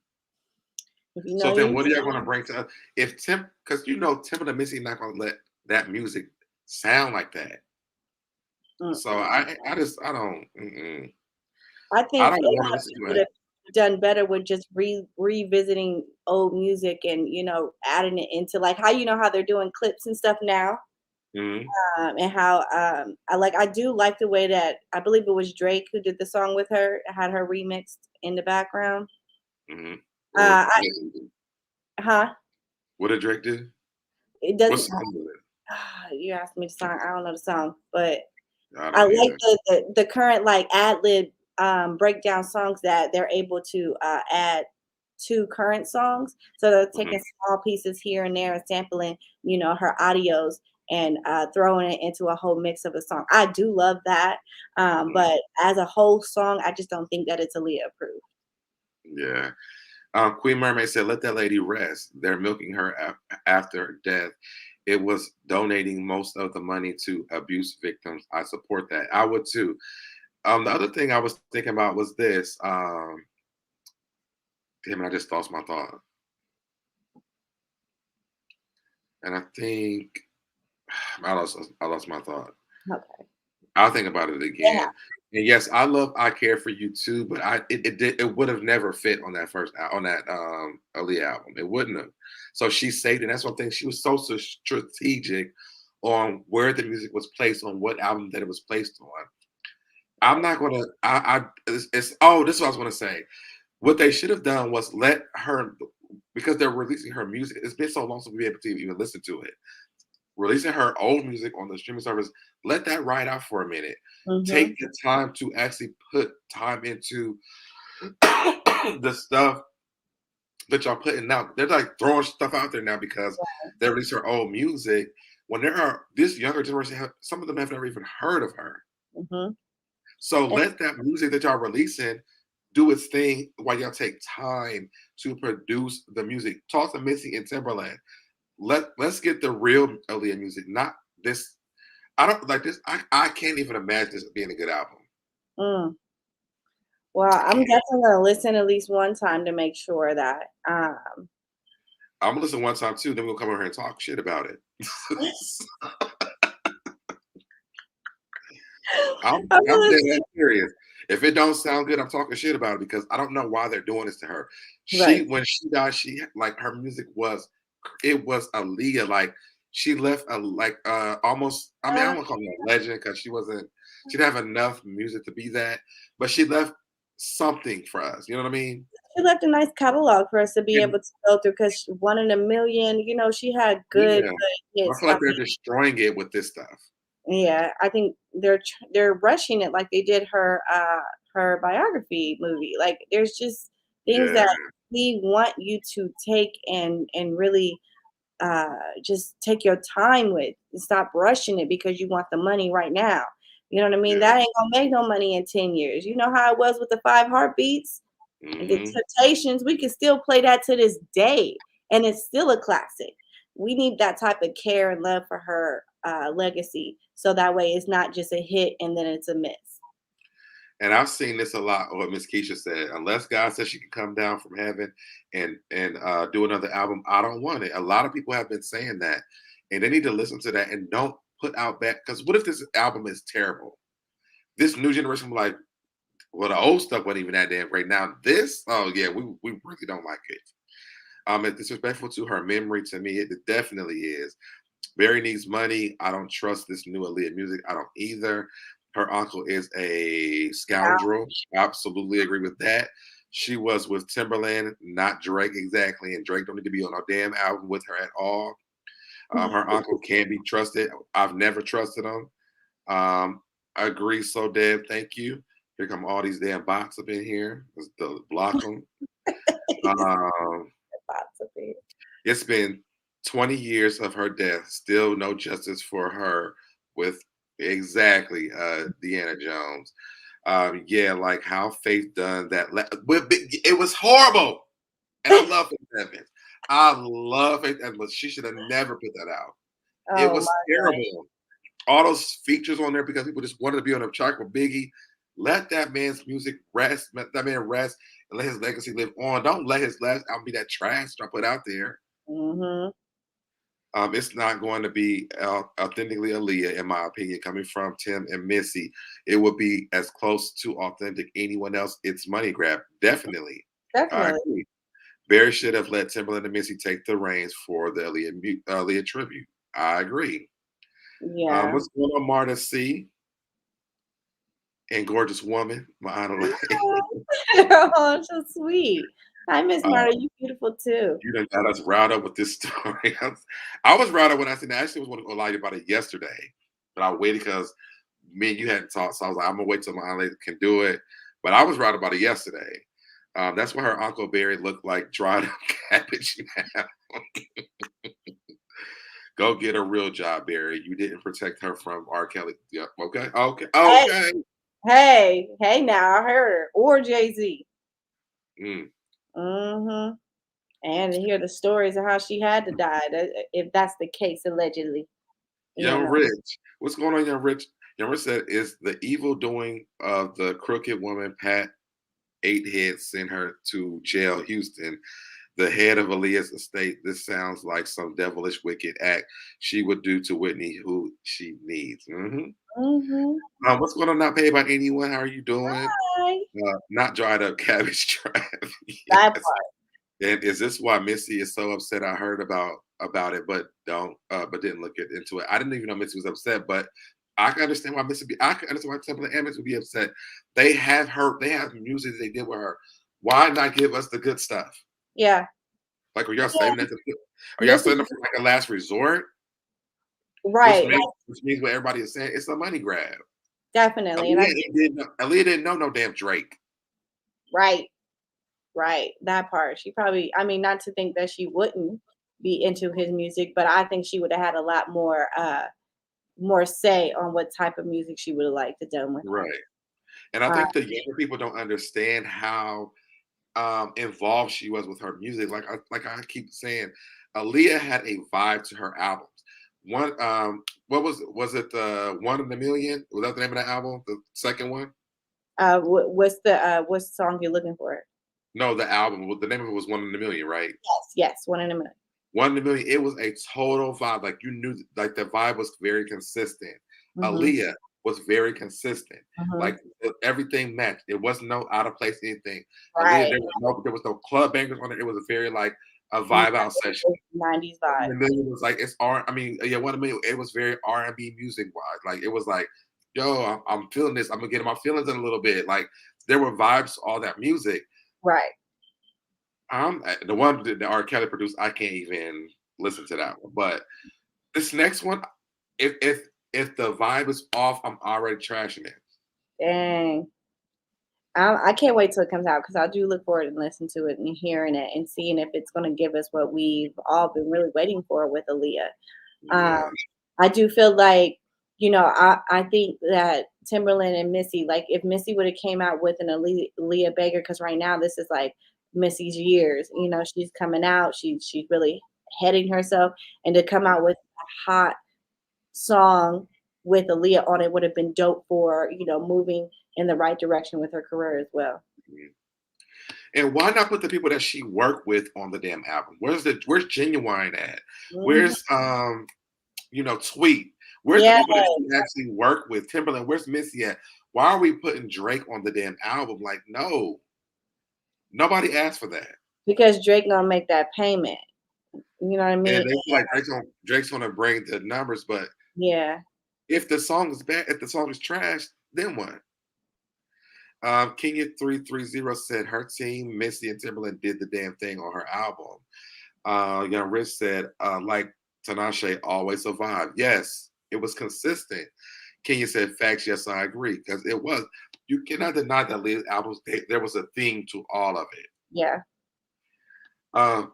If you know So then you. what are y'all gonna bring to us? If Tim, because you know Tim and the Missy not gonna let that music sound like that. So Mm-mm. I don't mm-mm. I I think don't want to A&R listen to would it. have done better with just revisiting old music and adding it into like how how they're doing clips and stuff now. Mm-hmm. And how I do like the way that I believe it was Drake who did the song with her, had her remixed in the background. Mm-hmm. Uh, I, huh? What did Drake do? It What doesn't. song was You asked me the song. I don't know the song, but it? I I don't like either. the current like ad lib breakdown songs that they're able to add to current songs. So they're taking Mm-hmm. small pieces here and there and sampling, her audios and throwing it into a whole mix of a song. I do love that, Mm-hmm. but as a whole song, I just don't think that it's Aaliyah approved. Yeah. Queen Mermaid said, "Let that lady rest. They're milking her after death. It was donating most of the money to abuse victims. I support that. I would too." The other thing I was thinking about was this. Damn it, I just lost my thought. And I think I lost my thought. Okay. I'll think about it Yeah. again. And yes, I love "I Care for You Too," but it would have never fit on that on that Aaliyah album. It wouldn't have. So she saved it. That's one thing. She was so strategic on where the music was placed on what album that it was placed on. I'm not gonna. It's oh, this is what I was gonna say. What they should have done was let her, because they're releasing her music. It's been so long since we were able to even listen to it. Releasing her old music on the streaming service, let that ride out for a minute. Hmm. Take the time to actually put time into the stuff that y'all putting out. They're like throwing stuff out there now because they release her old music. When there are this younger generation, some of them have never even heard of her. Hmm. So let that music that y'all releasing do its thing while y'all take time to produce the music. Talk to Missy and Timberland. Let's get the real Aaliyah music, not this. I don't like this. I can't even imagine this being a good album. Mm. Well, I I'm can't. definitely gonna listen at least one time to make sure that I'm gonna listen one time too. Then we'll come over here and talk shit about it. I'm I'm I'm gonna dead serious. If it don't sound good, I'm talking shit about it because I don't know why they're doing this to her. right. When she died, she like her music was it was Aaliyah. Like she left a like almost. I mean, I Uh, don't want to call her a legend because she didn't have enough music to be that, but she left something for us. You know what I mean? she left a nice catalog for us to be And able to go through because one in a million, she had good, yeah, good I hits. feel like they're destroying it with this stuff. Yeah, I think they're rushing it like they did her biography movie. Like there's just things Yeah, that we want you to take and really uh just take your time with and stop rushing it because you want the money right now. You know what I mean? yeah. That ain't gonna make no money in 10 years. You know how it was with the five heartbeats? And the Hmm. Temptations, we can still play that to this day, and it's still a classic. We need that type of care and love for her legacy, so that way it's not just a hit and then it's a miss. And I've seen this a lot. What Miss Keisha said, unless God says she can come down from heaven and do another album, I don't want it. A lot of people have been saying that, and they need to listen to that and don't put out bad. Because what if this album is terrible? This new generation will be like, well, the old stuff wasn't even that damn great. Now this, oh yeah, we really don't like it. It's disrespectful to her memory. To me, it definitely is. Barry needs money. I don't trust this new Aaliyah music. I don't either. Her uncle is a scoundrel. Absolutely agree with that. She was with Timberland, not Drake exactly, and Drake don't need to be on a damn album with her at all. Her uncle can't be trusted. I've never trusted him. I agree. So Deb, thank you. Here come all these damn bots up in here. Let's block them. Um, Possibly. It's been 20 years of her death, still no justice for her with Exactly, Deanna Jones. Yeah, like how Faith done that. It was horrible, and I love Faith Evans. I love Faith Evans, but she should have never put that out. It Oh was my God. terrible. All those features on there because people just wanted to be on the track with Biggie. Let that man's music rest. Let that man rest and let his legacy live on. Don't let his last album be that trash I put out there. Mm-hmm. It's not going to be authentically Aaliyah, in my opinion, coming from Tim and Missy. It would be as close to authentic anyone else. It's money grab, definitely. I Definitely. agree. Barry should have let Timberland and Missy take the reins for the Aaliyah tribute. I agree. Yeah. What's going on, Marta C and Gorgeous Woman? My idol. Oh, so sweet. Hi, Miss uh, Marta. You beautiful too. you done got us riled up with this story. I was riled up when I seen that. I actually was going to lie about it yesterday, but I waited because me and you hadn't talked. So I was like, I'm gonna wait till my aunt lady can do it. But I was riled about it yesterday. That's why her Uncle Barry looked like dried up cabbage now. Go get a real job, Barry. You didn't protect her from R. Kelly. Yep. Okay. Okay. Hey, Okay. hey, now I heard her. Or Jay-Z. Mm. Mm-hmm. And to hear the stories of how she had to die, if that's the case, allegedly. You Young know. Rich. What's going on, Young Rich? Young Rich said, is the evil doing of the crooked woman Pat Eight Head sent her to jail, Houston, the head of Aaliyah's estate. This sounds like some devilish, wicked act she would do to Whitney, who she needs. Mm-hmm. What's going on? Not paid by anyone. How are you doing? Hi. Not dried up cabbage trap. That Yes. part. And is this why Missy is so upset? I heard about it, but didn't look into it. I didn't even know Missy was upset, but I can understand why I can understand why Temple and Emmett would be upset. They have music they did with her. Why not give us the good stuff? Yeah. Like, are y'all Yeah. saving that? Are y'all Missy, saving it for like a last resort? right. Which means what everybody is saying, it's a money grab. Definitely. And Aaliyah didn't know no damn Drake. right. Right. That part. She probably, I mean, not to think that she wouldn't be into his music, but I think she would have had a lot more say on what type of music she would have liked to done with him. Right. And I Uh, think the younger people don't understand how involved she was with her music. Like I keep saying, Aaliyah had a vibe to her albums. One, what was it? The One in a Million? Was that the name of the album? The second one? what's the song you're looking for? No, the album. Well, the name of it was One in a Million, right? Yes, 1 in a Million. One in a Million. It was a total vibe. Like you knew, like the vibe was very consistent. Mm-hmm. Aaliyah was very consistent. Mm-hmm. Like everything matched. It wasn't no out of place anything. Aaliyah, Right. there was no club bangers on it. It was a very like a vibe out session. 90s One vibe. in a Million was like it's R. I mean, yeah, One in a Million. It was very R&B music wise. Like it was like, yo, I'm feeling this. I'm gonna get my feelings in a little bit. Like there were vibes to all that music. Right. The one that R. Kelly produced, I can't even listen to that one. But this next one, if the vibe is off, I'm already trashing it. Dang. I can't wait till it comes out because I do look forward to listening to it and hearing it and seeing if it's going to give us what we've all been really waiting for with Aaliyah. Um, Yeah. I do feel like, I think that Timberland and Missy, like if Missy would have came out with an Aaliyah Baker, because right now this is like Missy's years. She's coming out, she's really heading herself, and to come out with a hot song with Aaliyah on it would have been dope for moving in the right direction with her career as well. And why not put the people that she worked with on the damn album? Where's Genuine at? Mhm. Where's Tweet? Where's the Yeah, people that she actually worked with? Timberland, where's Missy at? Why are we putting Drake on the damn album? Like, no, nobody asked for that. because Drake gonna make that payment. You know what I mean? And they feel like Drake's gonna bring the numbers, but Yeah. if the song is bad, if the song is trash, then what? Kenya 330 said her team, Missy and Timberland, did the damn thing on her album. Young Rich said, like Tinashe always survived. Yes, it was consistent. Kenya said, facts. Yes, I agree. Because it was. You cannot deny that Leah's albums, there was a theme to all of it. Yeah. Um,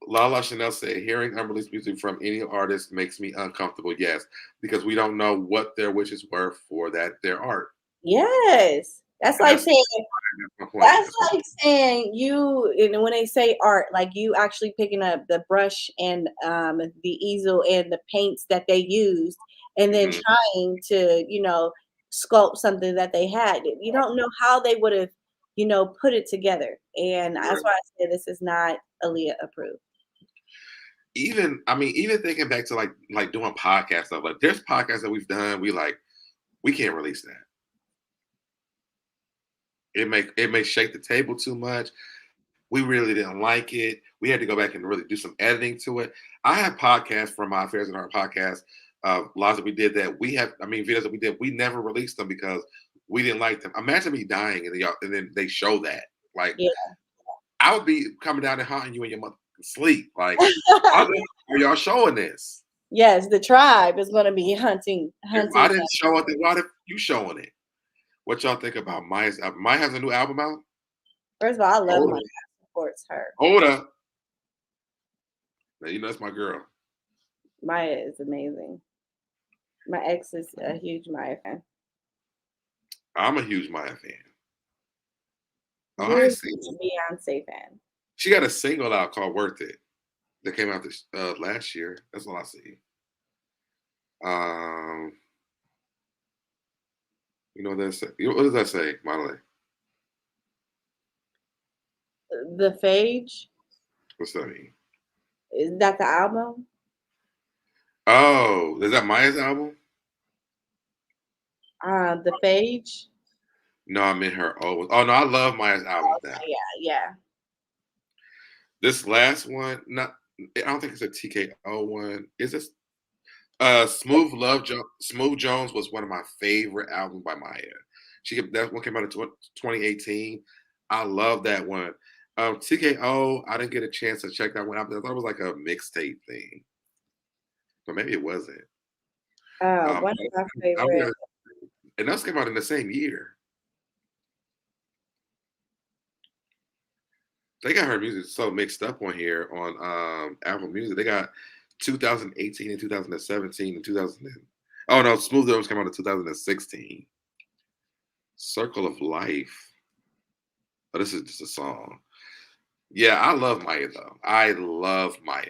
Lala Chanel said, hearing unreleased music from any artist makes me uncomfortable. Yes, because we don't know what their wishes were for their art. Yes. That's And like that's saying my point. that's like saying you, and when they say art, like you actually picking up the brush and the easel and the paints that they used, and then Mhm. trying to, sculpt something that they had. You don't know how they would have, put it together. And that's why I say this is not Aaliyah approved. Even thinking back to like doing podcast stuff, like there's podcasts that we've done, we can't release that. It may shake the table too much. We really didn't like it. We had to go back and really do some editing to it. I have podcasts from my Affairs and Art podcast, lots that we did that videos that we did. We never released them because we didn't like them. Imagine me dying and then they show that. Like Yeah. I would be coming down and haunting you in your mother sleep. Like, why are y'all showing this? Yes, the tribe is going to be hunting If I them. didn't show it, then why did you showing it? What y'all think about Maya's album? Maya has a new album out. First of all, I love Hold Maya. up. Supports her. Hold up. Now you know that's my girl. Maya is amazing. My ex is a huge Maya fan. I'm a huge Maya fan. Oh, You're I a see. Beyonce fan. She got a single out called "Worth It" that came out this last year. That's all I see. Um, you know what that say? What does that say, Monterey? The Phage, What's that mean? is that the album? Oh, is that Maya's album? The Phage. No, I meant her. Oh no, I love Maya's albums now. Yeah. This last one, not. I don't think it's a TKO one. Is this Smooth Jones was one of my favorite albums by Maya. That one came out in 2018. I love that one. TKO, I didn't get a chance to check that one out. I thought it was like a mixtape thing, but maybe it wasn't. One of my favorite. And those came out in the same year. They got her music so mixed up on here on Apple Music. They got 2018 and 2017 and 2000. Oh no, Smooth Jones came out in 2016. Circle of Life. Oh, this is just a song. Yeah, I love Maya though. I love Maya.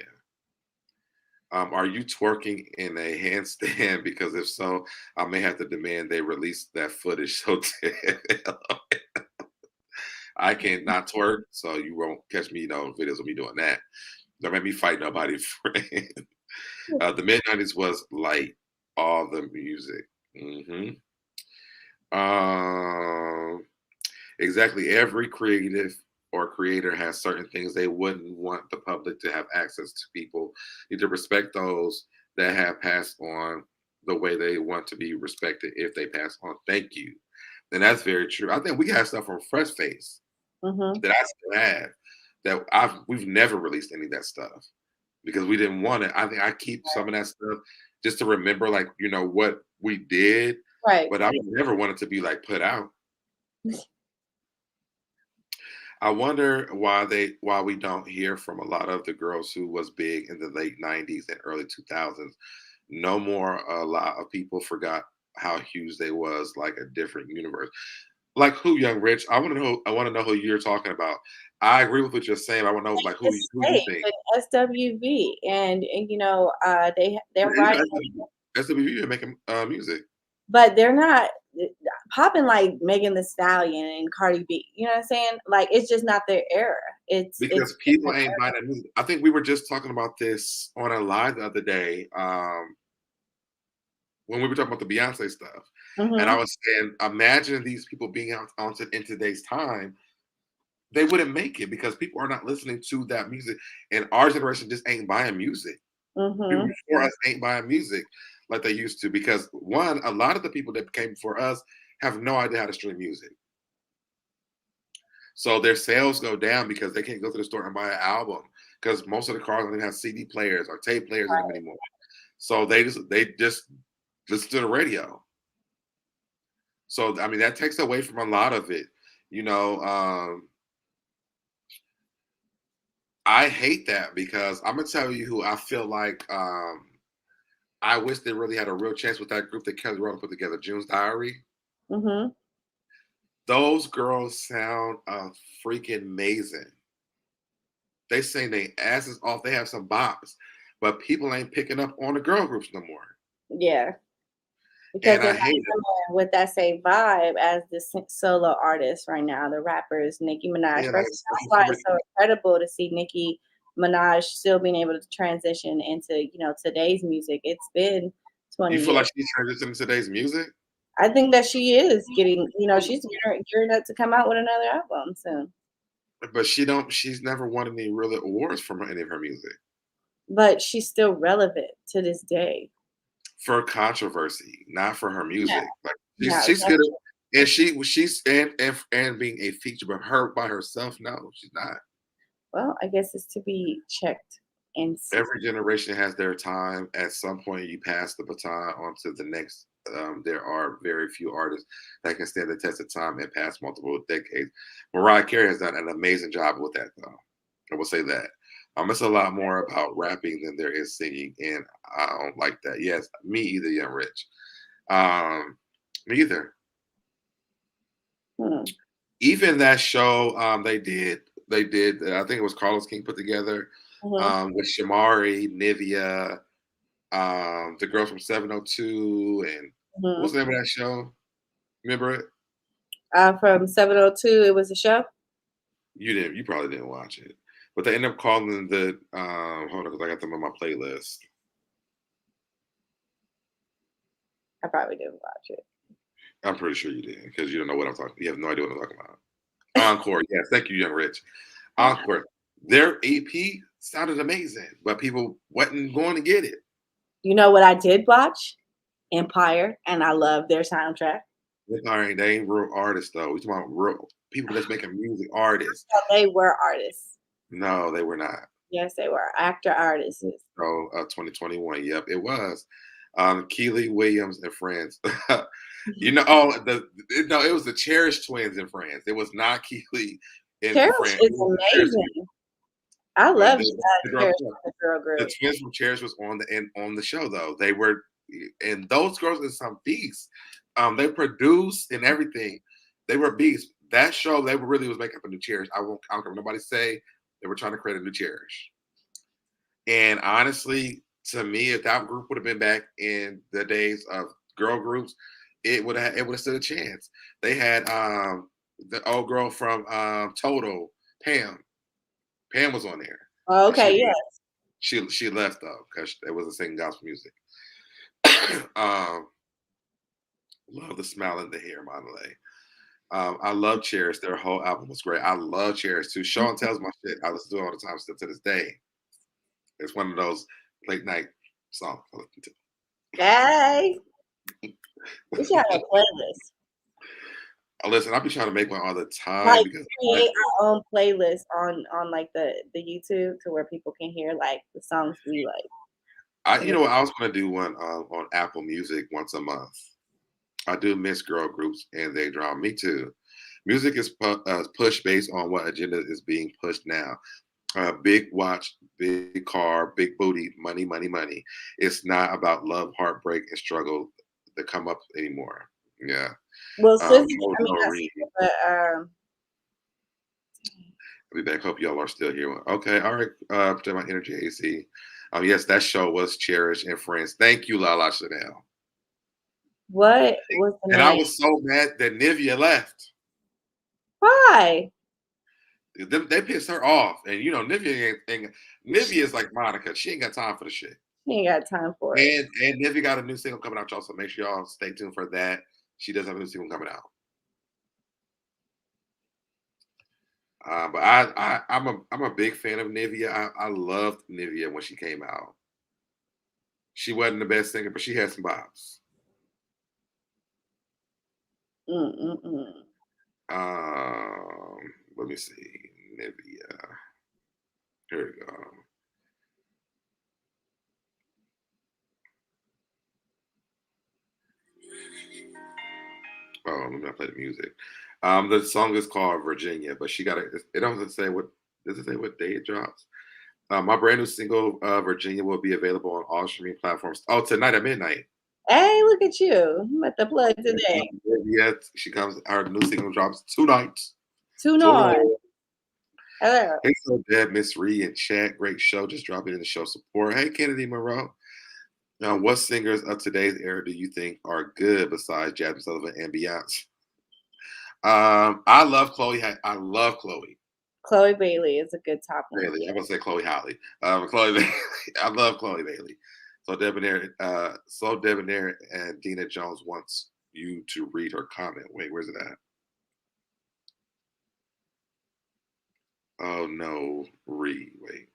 Are you twerking in a handstand? Because if so, I may have to demand they release that footage. So I cannot twerk, so you won't catch me, videos of me doing that. Don't make me fight nobody, friend. The mid-90s was like all the music. Exactly. Every creative or creator has certain things they wouldn't want the public to have access to. People need to respect those that have passed on the way they want to be respected if they pass on. Thank you. And that's very true. I think we have stuff from Fresh Face that I still have that we've never released any of that stuff because we didn't want it. I think I keep some of that stuff just to remember, like, what we did. Right. But I would never want it to be like put out. I wonder why we don't hear from a lot of the girls who was big in the late 90s and early 2000s. No more. A lot of people forgot how huge they was, like a different universe. Like who, Young Rich? I want to know who you're talking about. I agree with what you're saying. I want to know like who you think. SWV and they're right, SWV are making music, but they're not popping like Megan Thee Stallion and Cardi B. You know what I'm saying? Like it's just not their era. Because people ain't buying that music. I think we were just talking about this on a live the other day. When we were talking about the Beyonce stuff. And I was saying, imagine these people being out in today's time, they wouldn't make it because people are not listening to that music. And our generation just ain't buying music. People before us ain't buying music like they used to because, one, a lot of the people that came before us have no idea how to stream music. So their sales go down because they can't go to the store and buy an album because most of the cars don't even have CD players or tape players in them anymore. So they just listen to the radio. So that takes away from a lot of it. I I hate that because I'm gonna tell you who I feel like I wish they really had a real chance with that group that Kelly Rowland put together, June's Diary. Mm-hmm. Those girls sound freaking amazing. They sing their asses off. They have some bops, but people ain't picking up on the girl groups no more. Yeah, because And they're I not hate it. coming with that same vibe as the solo artists right now, the rappers, Nicki Minaj. And First, that's why it's so incredible to see Nicki Minaj still being able to transition into, today's music. It's been 20 you feel like years. she's transitioning today's music, I think that she is getting, she's gearing up to come out with another album soon. but she's never won any real awards from any of her music But she's still relevant to this day. for controversy, not for her Yeah, music. Like yeah, she's that's good true. at, and she's and being a feature, but her by herself, no, she's not. Well, I guess it's to be checked and see. Every generation has their time. At some point, you pass the baton on to the next. There are very few artists that can stand the test of time and pass multiple decades. Mariah Carey has done an amazing job with that, though. I will say that. It's a lot more about rapping than there is singing, and I don't like that. Yes, me either, Young Rich. Me either. Hmm. Even that show they did. I think it was Carlos King put together Mhm, with Shamari, Nivea, the girl from 702, and what's mhm. the name of that show? Remember it? From 702, it was a show? You didn't. You probably didn't watch it, but they ended up calling the. Hold on, because I got them on my playlist. I probably didn't watch it. I'm pretty sure you did because you don't know what I'm talking. You have no idea what I'm talking about. Encore, yes, thank you, Young Rich. Encore, their EP sounded amazing, but people wasn't going to get it. You know what I did watch? Empire, and I love their soundtrack. They ain't real artists though. We talking about real people that's making music artists. So they were artists. No, they were not. Yes, they were actor artists. So 2021. Yep, it was. Keely Williams and friends. No, it was the Cherish twins and friends. It was not Keely and Cherish friends. It is was the Cherish amazing. I twins. love Cherish the girl The group. twins from Cherish was on the show though. They were, and those girls are some beasts. They produced and everything. They were beasts. That show they really was making up a new Cherish. I don't care what nobody say. They were trying to create a new Cherish. And honestly, to me, if that group would have been back in the days of girl groups, it would have stood a chance. They had the old girl from Total, Pam. Pam was on there. Oh, And okay, yeah. she left though because they wasn't singing gospel music. um, love the smile and the hair, Mondelez. I love Cherish. Their whole album was great. I love Cherish too. Sean tells my shit. I listen to it all the time still to this day. It's one of those late night songs I listen to. Hey, we should have a playlist. Listen, I'll be trying to make one all the time Like because create our own playlist on like the YouTube to where people can hear like the songs we like. you know what, I was gonna do one on Apple Music once a month. I do miss girl groups and they draw me too. Music is pushed based on what agenda is being pushed now. Big watch, big car, big booty, money, money, money. It's not about love, heartbreak, and struggle to come up anymore. Yeah. Well, No not Reed. SZA, but I'll be back. Hope y'all are still here. Okay. All right. Protect my energy, AC. Yes, that show was Cherish and Friends. Thank you, Lala Chanel. what was the And I name? was so mad that Nivea left. Why? They pissed her off. And Nivea Nivea is like Monica. She ain't got time for the shit. She ain't got time for it. And Nivea got a new single coming out, y'all. So make sure y'all stay tuned for that. She does have a new single coming out. But I'm a big fan of Nivea. I loved Nivea when she came out. She wasn't the best singer, but she had some bops. Mm-mm-mm. Let me see. Nivea. Here we go. Oh, let me not play the music. The song is called Virginia, but she got it. It doesn't say what. Does it say what day it drops? My brand new single, Virginia, will be available on all streaming platforms. Oh, tonight at midnight. Hey, look at you. I'm at the plug today. Yeah, she comes. Our new single drops tonight. Tune on. Hello. Hey, so Deb, Miss Ree, and chat. Great show. Just dropping in the show support. Hey, Kennedy Monroe. Now, what singers of today's era do you think are good besides Jasmine Sullivan and Beyonce? I love Chloe. I love Chloe Chloe Bailey is a good top one. Bailey. I'm gonna say Chloe Holly. Chloe Bailey. I love Chloe Bailey. So Debonair and Dina Jones wants you to read her comment. Wait, where's it at? Oh no, read. Wait.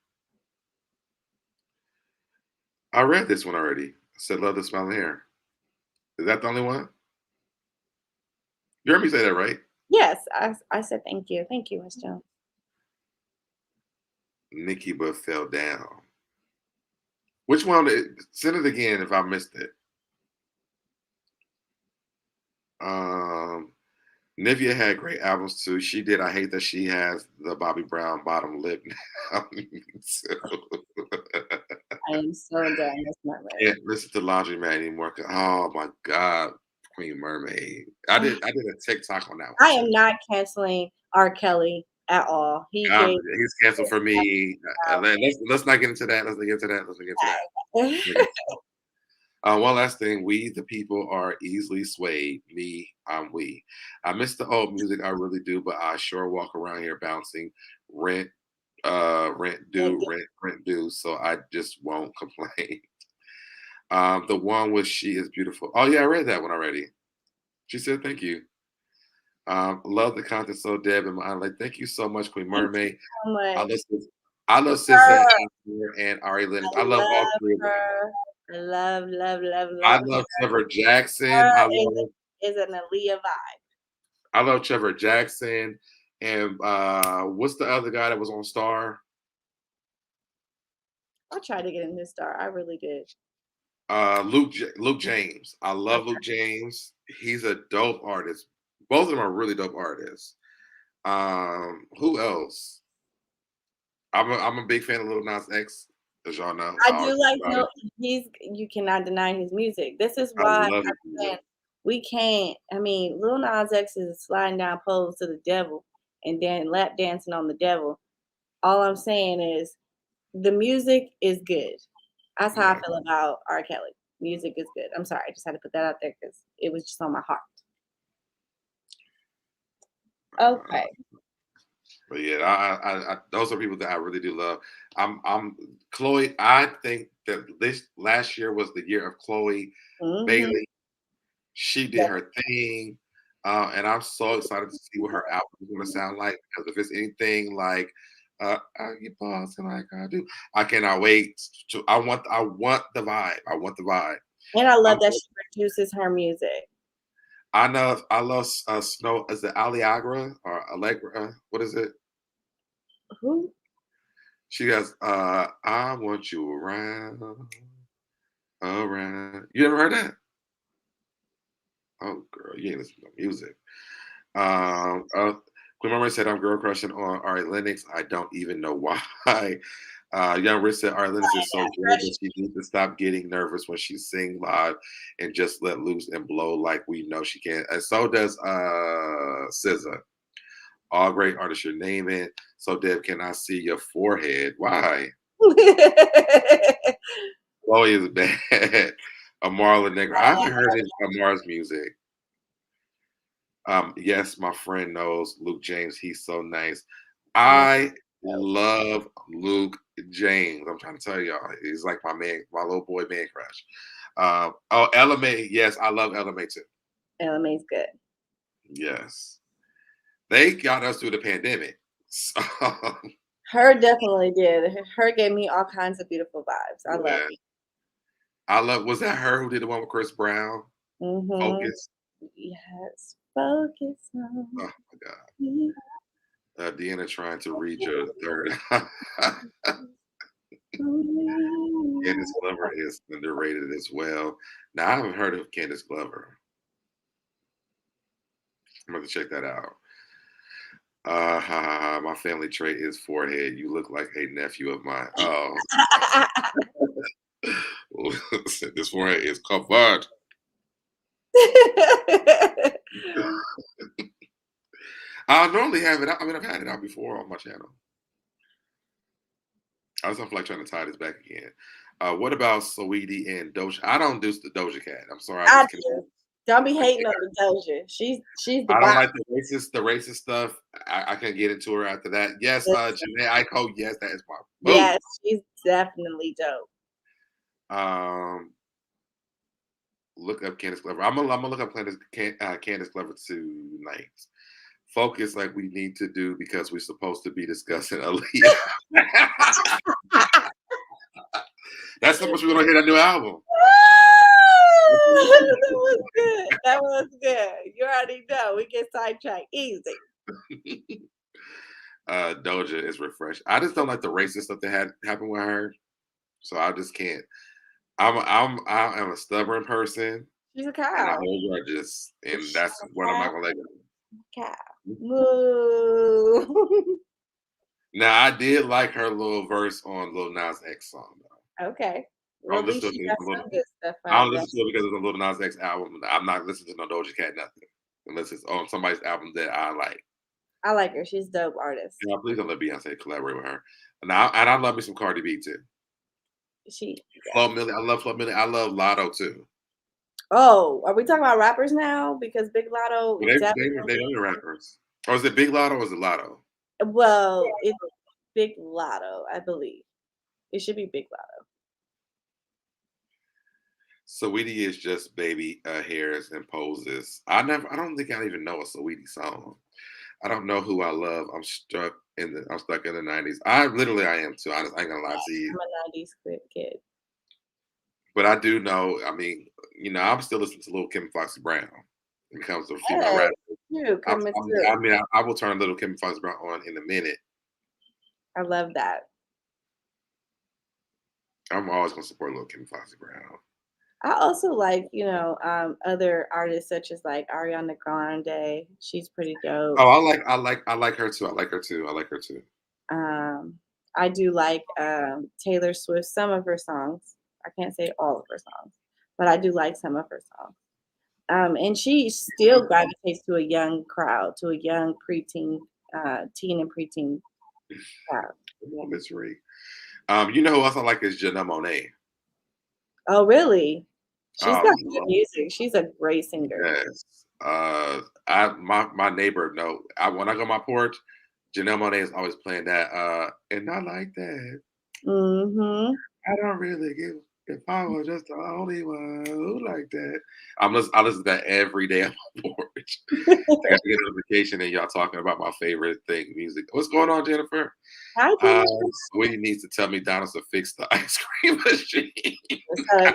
I read this one already. I said love the smiling hair. Is that the only one? You heard me say that, right? Yes, I said thank you. Thank you, Miss Jones. Nikki but fell down. Which one? Send it again if I missed it. Nivea had great albums too. She did. I hate that she has the Bobby Brown bottom lip now. I am so done with Mermaid. Can't listen to Laundry Man anymore. Oh my God, Queen Mermaid. I did a TikTok on that one. I am not canceling R. Kelly at all. He's canceled for me. Let's not get into that. Let's not get into that. One last thing. We, the people, are easily swayed. Me, I'm we. I miss the old music. I really do, but I sure walk around here bouncing rent due. So I just won't complain. The one with She Is Beautiful. Oh yeah, I read that one already. She said thank you. Love the content. So Deb and like, thank you so much, Queen Mermaid. I love Sister and Ari Lennox. I love all three of them. I love. I love Trevor Jackson. Is an Aaliyah vibe. I love Trevor Jackson. And what's the other guy that was on Star? I tried to get in this Star. I really did. Luke James. I love Luke James. He's a dope artist. Both of them are really dope artists. Who else? I'm a big fan of Lil Nas X, as y'all know. I do like you cannot deny his music. This is why we can't. I mean, Lil Nas X is sliding down poles to the devil and then lap dancing on the devil. All I'm saying is the music is good. That's how I feel about R. Kelly. Music is good. I'm sorry, I just had to put that out there because it was just on my heart. Okay. But yeah, I those are people that I really do love. I'm Chloe. I think that this last year was the year of Chloe Bailey. She did her thing, and I'm so excited to see what her album is going to sound like. Because if it's anything like "You Boss and Like I Do," I cannot wait. I want the vibe. I want the vibe. And I love that she produces her music. I love Snow. Is it Aaliyah or Allegra? What is it? Who? She goes, I want you around. You ever heard that? Oh, girl, you ain't listening to music. Queen Mama said, I'm girl crushing on Ari Lennox. I don't even know why. Young Rich said, Ari Lennox is so good that she needs to stop getting nervous when she sings live and just let loose and blow like we know she can. And so does SZA. All great artists, your name it. So, Deb, can I see your forehead? Why? Chloe is bad. Marla Negra. I haven't heard any of Amar's music. Yes, my friend knows Luke James. He's so nice. I love Luke James. I'm trying to tell y'all. He's like my little boy man crush. Ella May. Yes, I love Ella May too. Ella May's good. Yes. They got us through the pandemic. So. Her definitely did. Her gave me all kinds of beautiful vibes. I love it. Was that her who did the one with Chris Brown? Focus. Yes. Focus on. Oh my God. Deanna trying to read your third. Candace Glover is underrated as well. Now I haven't heard of Candace Glover. I'm going to check that out. My family trait is forehead. You look like a nephew of mine. Oh, this forehead is covered. I normally have it out. I mean, I've had it out before on my channel. I was like trying to tie this back again. What about Saweetie and Doja? I don't do the Doja Cat. I'm sorry. I I just do. Don't be hating on the Doja. She's the I don't bomb. like the racist stuff. I can't get into her after that. Yes, Janae Aiko. Yes, that is my boo. Yes, she's definitely dope. Look up Candace Glover. I'm gonna look up Candace Glover tonight. Focus like we need to do because we're supposed to be discussing Aaliyah. That's how much we're gonna hear that new album. That was good. That was good. You already know we get sidetracked easy. Doja is refreshed. I just don't like the racist stuff that had happened with her, so I just can't. I am a stubborn person. She's a And I cow. hold grudges, and that's what I'm not gonna let go. Cow. Moo. Now I did like her little verse on Lil Nas X song though. Okay. I Well, at don't listen least to she it got because some good stuff I out don't there. listen to it because it's a Lil Nas X album. I'm not listening to no Doja Cat nothing unless it's on somebody's album that I like. I like her. She's a dope artist. Yeah, please don't let Beyonce collaborate with her. And I love me some Cardi B too. Flo Milli, I love Flo Milli. I love Lotto too. Oh, are we talking about rappers now? Because Big Lotto They are rappers. Or is it Big Lotto or is it Lotto? Well, it's Big Lotto, I believe. It should be Big Lotto. Saweetie is just baby hairs and poses. I don't think I even know a Saweetie song. I don't know who I love. I'm stuck in the 90s. I am too. I ain't gonna lie to you. I'm a 90s kid. But I do know, I mean, I'm still listening to Little Kim and Foxy Brown when it comes to female rap. I will turn Little Kim and Foxy Brown on in a minute. I love that. I'm always gonna support Little Kim and Foxy Brown. I also like, other artists such as like Ariana Grande. She's pretty dope. Oh, I like her too. I like her too. I do like Taylor Swift, some of her songs. I can't say all of her songs, but I do like some of her songs. And she still gravitates to a young crowd, to a young preteen, teen and preteen crowd. Come on, Miss Ree. You know who else I like is Janelle Monáe. Oh, really? She's got good music. She's a great singer. Yes. My neighbor when I go on my porch, Janelle Monáe is always playing that. And I like that. Mm-hmm. I don't really give if I was just the only one who like that. I listen to that every day on my porch. I got to get a notification and y'all talking about my favorite thing, music. What's going on, Jennifer? Hi, Jennifer. Sweetie needs to tell me Donald's to fix the ice cream machine. I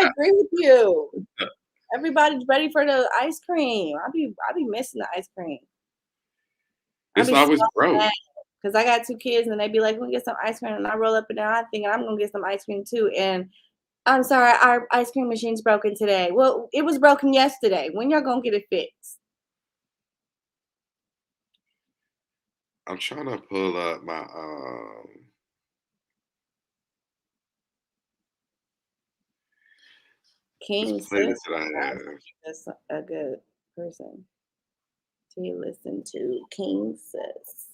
agree with you. Everybody's ready for the ice cream. I be missing the ice cream. It's always broke. Because I got 2 kids and they be like, "We'll get some ice cream," and I roll up and down. I think I'm gonna get some ice cream too. And I'm sorry, our ice cream machine's broken today. Well, it was broken yesterday. When y'all gonna get it fixed? I'm trying to pull up my King playlist that I have. That's a good person to listen to. King Sis.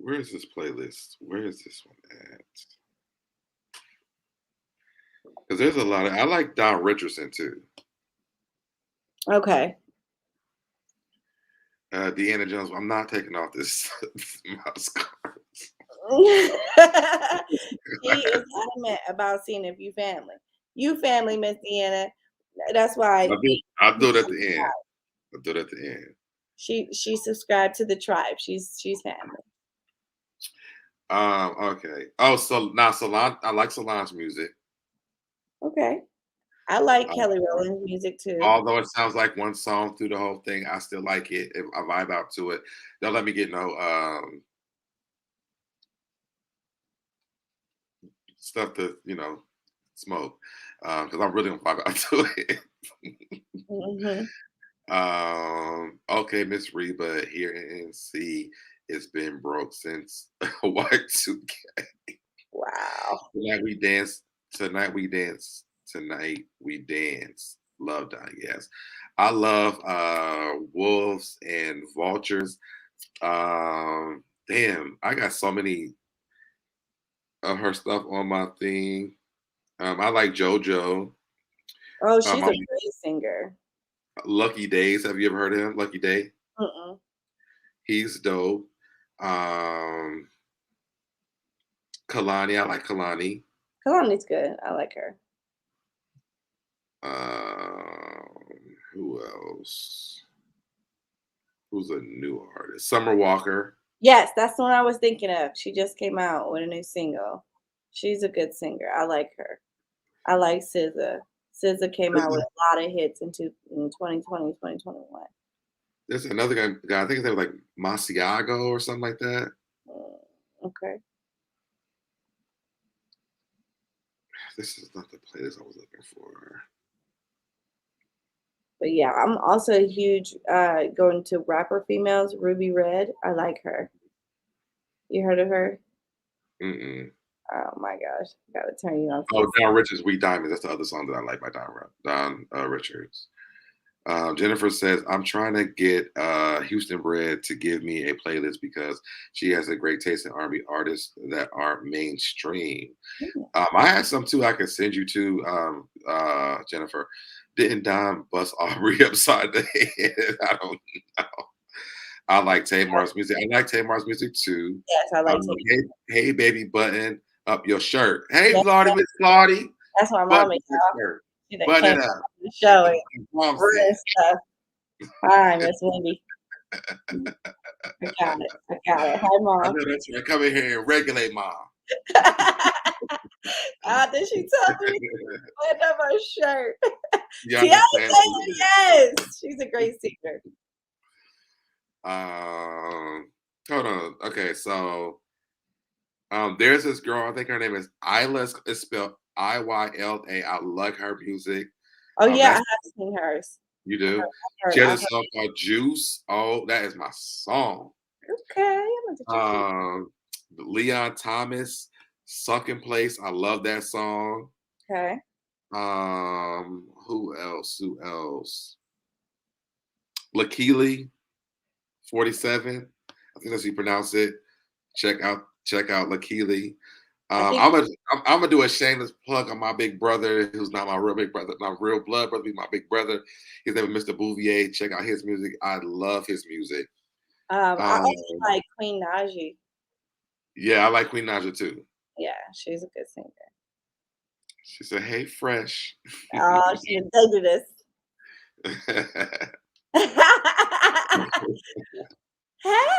Where is this playlist? Where is this one at? Because there's a lot of I like Don Richardson too. Okay. Deanna Jones. I'm not taking off this mouse card. He is adamant about seeing if you family. You family, Miss Deanna. That's why I'll do it at the end. I'll do it at the end. She subscribed to the tribe. She's family. Okay. Oh, so now Solange. I like Solange's music. Okay. I like Kelly Rowland's music too. Although it sounds like one song through the whole thing, I still like it. I vibe out to it. Don't let me get no stuff to smoke because I'm really gonna vibe out to it. Mm-hmm. Okay, Miss Reba here in NC. It's been broke since Y2K. Wow. Tonight we dance. Tonight we dance. Tonight we dance. Love Don. Yes, I love wolves and vultures. Damn, I got so many of her stuff on my thing. I like JoJo. Oh, she's I a like great singer. Lucky Days. Have you ever heard of him? Lucky Day. Mm-mm. He's dope. Um, Kalani. I like Kalani. Kalani's good. I like her. Who else? Who's a new artist? Summer Walker. Yes, that's the one I was thinking of. She just came out with a new single. She's a good singer. I like her. I like SZA. SZA came out with a lot of hits in 2020, 2021. There's another guy. I think they were like Masiago or something like that. Okay. This is not the playlist I was looking for. But yeah, I'm also a huge going to rapper females. Ruby Red. I like her. You heard of her? Mm-mm. Oh my gosh. Gotta turn you on. Oh, Don Richards, "We Diamonds." That's the other song that I like by Don Richards. Jennifer says, "I'm trying to get Houston Bred to give me a playlist because she has a great taste in R&B artists that aren't mainstream." I have some too I can send you to, Jennifer. Didn't Don bust Aubrey upside the head? I don't know. I like Tamar's music. I like Tamar's music too. Yes, I like to. Hey, baby, button up your shirt. Hey, Yes, Flaughty, Miss Flaughty, that's my button mom up is, your y'all. shirt. She done Button came it on up. the show and Mom running said. stuff. Hi, Miss Wendy. I got it. I got it. Hi, I Mom. know that's right. Come in here and regulate, mom. Then she told me to put up her shirt. You Tiana understand? Taylor, yes. She's a great singer. Hold on. Okay, so there's this girl. I think her name is Isla. It's spelled Iyla. I like her music. Oh yeah, I That's have seen hers. you do. She I've has a heard. song called Juice. Oh, that is my song. Okay, I'm gonna Leon Thomas, Sunken Place. I love that song. okay. Who else? Who else? Lakili, 47. I think that's how you pronounce it. Check out Lakili. I think I'm gonna do a shameless plug on my big brother, who's not my real big brother, my real blood brother, my big brother. His name is Mr. Bouvier. Check out his music. I love his music. I Um, also like Queen Naji. yeah, I like Queen Naja too. Yeah, she's a good singer. She said, "Hey, fresh." Oh, she dated us.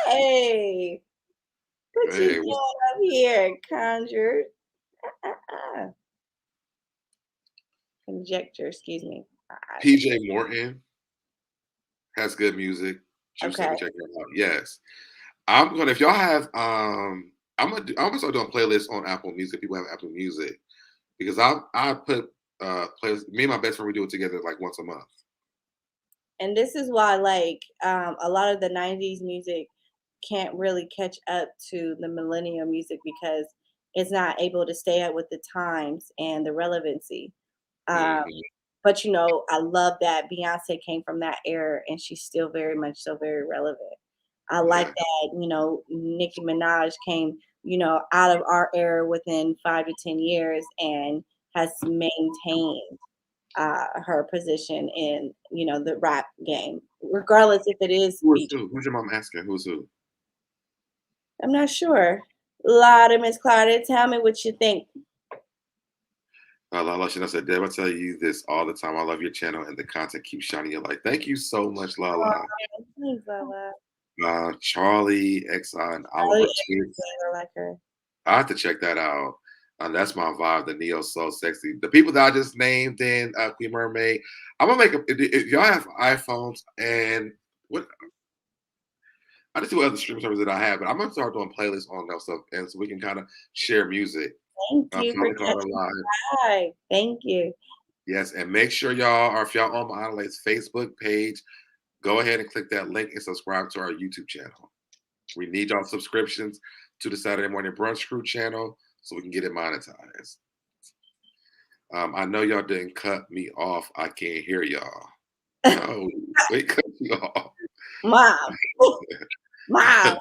Hey, what you Hey, doing up here, Conjure? Uh-uh. Conjecture, excuse me. PJ Morton has good music. Juice, let Okay. me check that out. Yes, I'm gonna. If y'all have, I'm gonna start doing playlists on Apple Music. People have Apple Music because I put playlists. Me and my best friend we do it together like once a month. And this is why, like, a lot of the '90s music can't really catch up to the millennial music because it's not able to stay up with the times and the relevancy. Um, Mhm. but I love that Beyonce came from that era, and she's still very much so very relevant. I like Yeah, that. Nicki Minaj came, out of our era within 5 to 10 years and has maintained her position in, the rap game, regardless if it is who is feature. who? Who's your mom asking? Who's who? I'm not sure. Lotta Miss Claudia, tell me what you think. Lala Chanel said, "Deb, I tell you this all the time. I love your channel and the content keeps shining your light." Thank you so much, Lala. Thanks, Lala. Charlie, XI, and Oh, Oliver yeah, too. I like her. I have to check that out. That's my vibe, the neo soul sexy. The people that I just named in Queen Mermaid. I'm gonna make if y'all have iPhones and what I just do other streaming services that I have, but I'm gonna start doing playlists on that stuff, and so we can kind of share music. Thank you for Probably call it catching live. my eye. Thank you. Yes, and make sure y'all, or if y'all on my Adelaide's Facebook page, go ahead and click that link and subscribe to our YouTube channel. We need y'all subscriptions to the Saturday Morning Brunch Crew channel so we can get it monetized. I know y'all didn't cut me off. I can't hear y'all. No, they cut me off. Mom. Mom.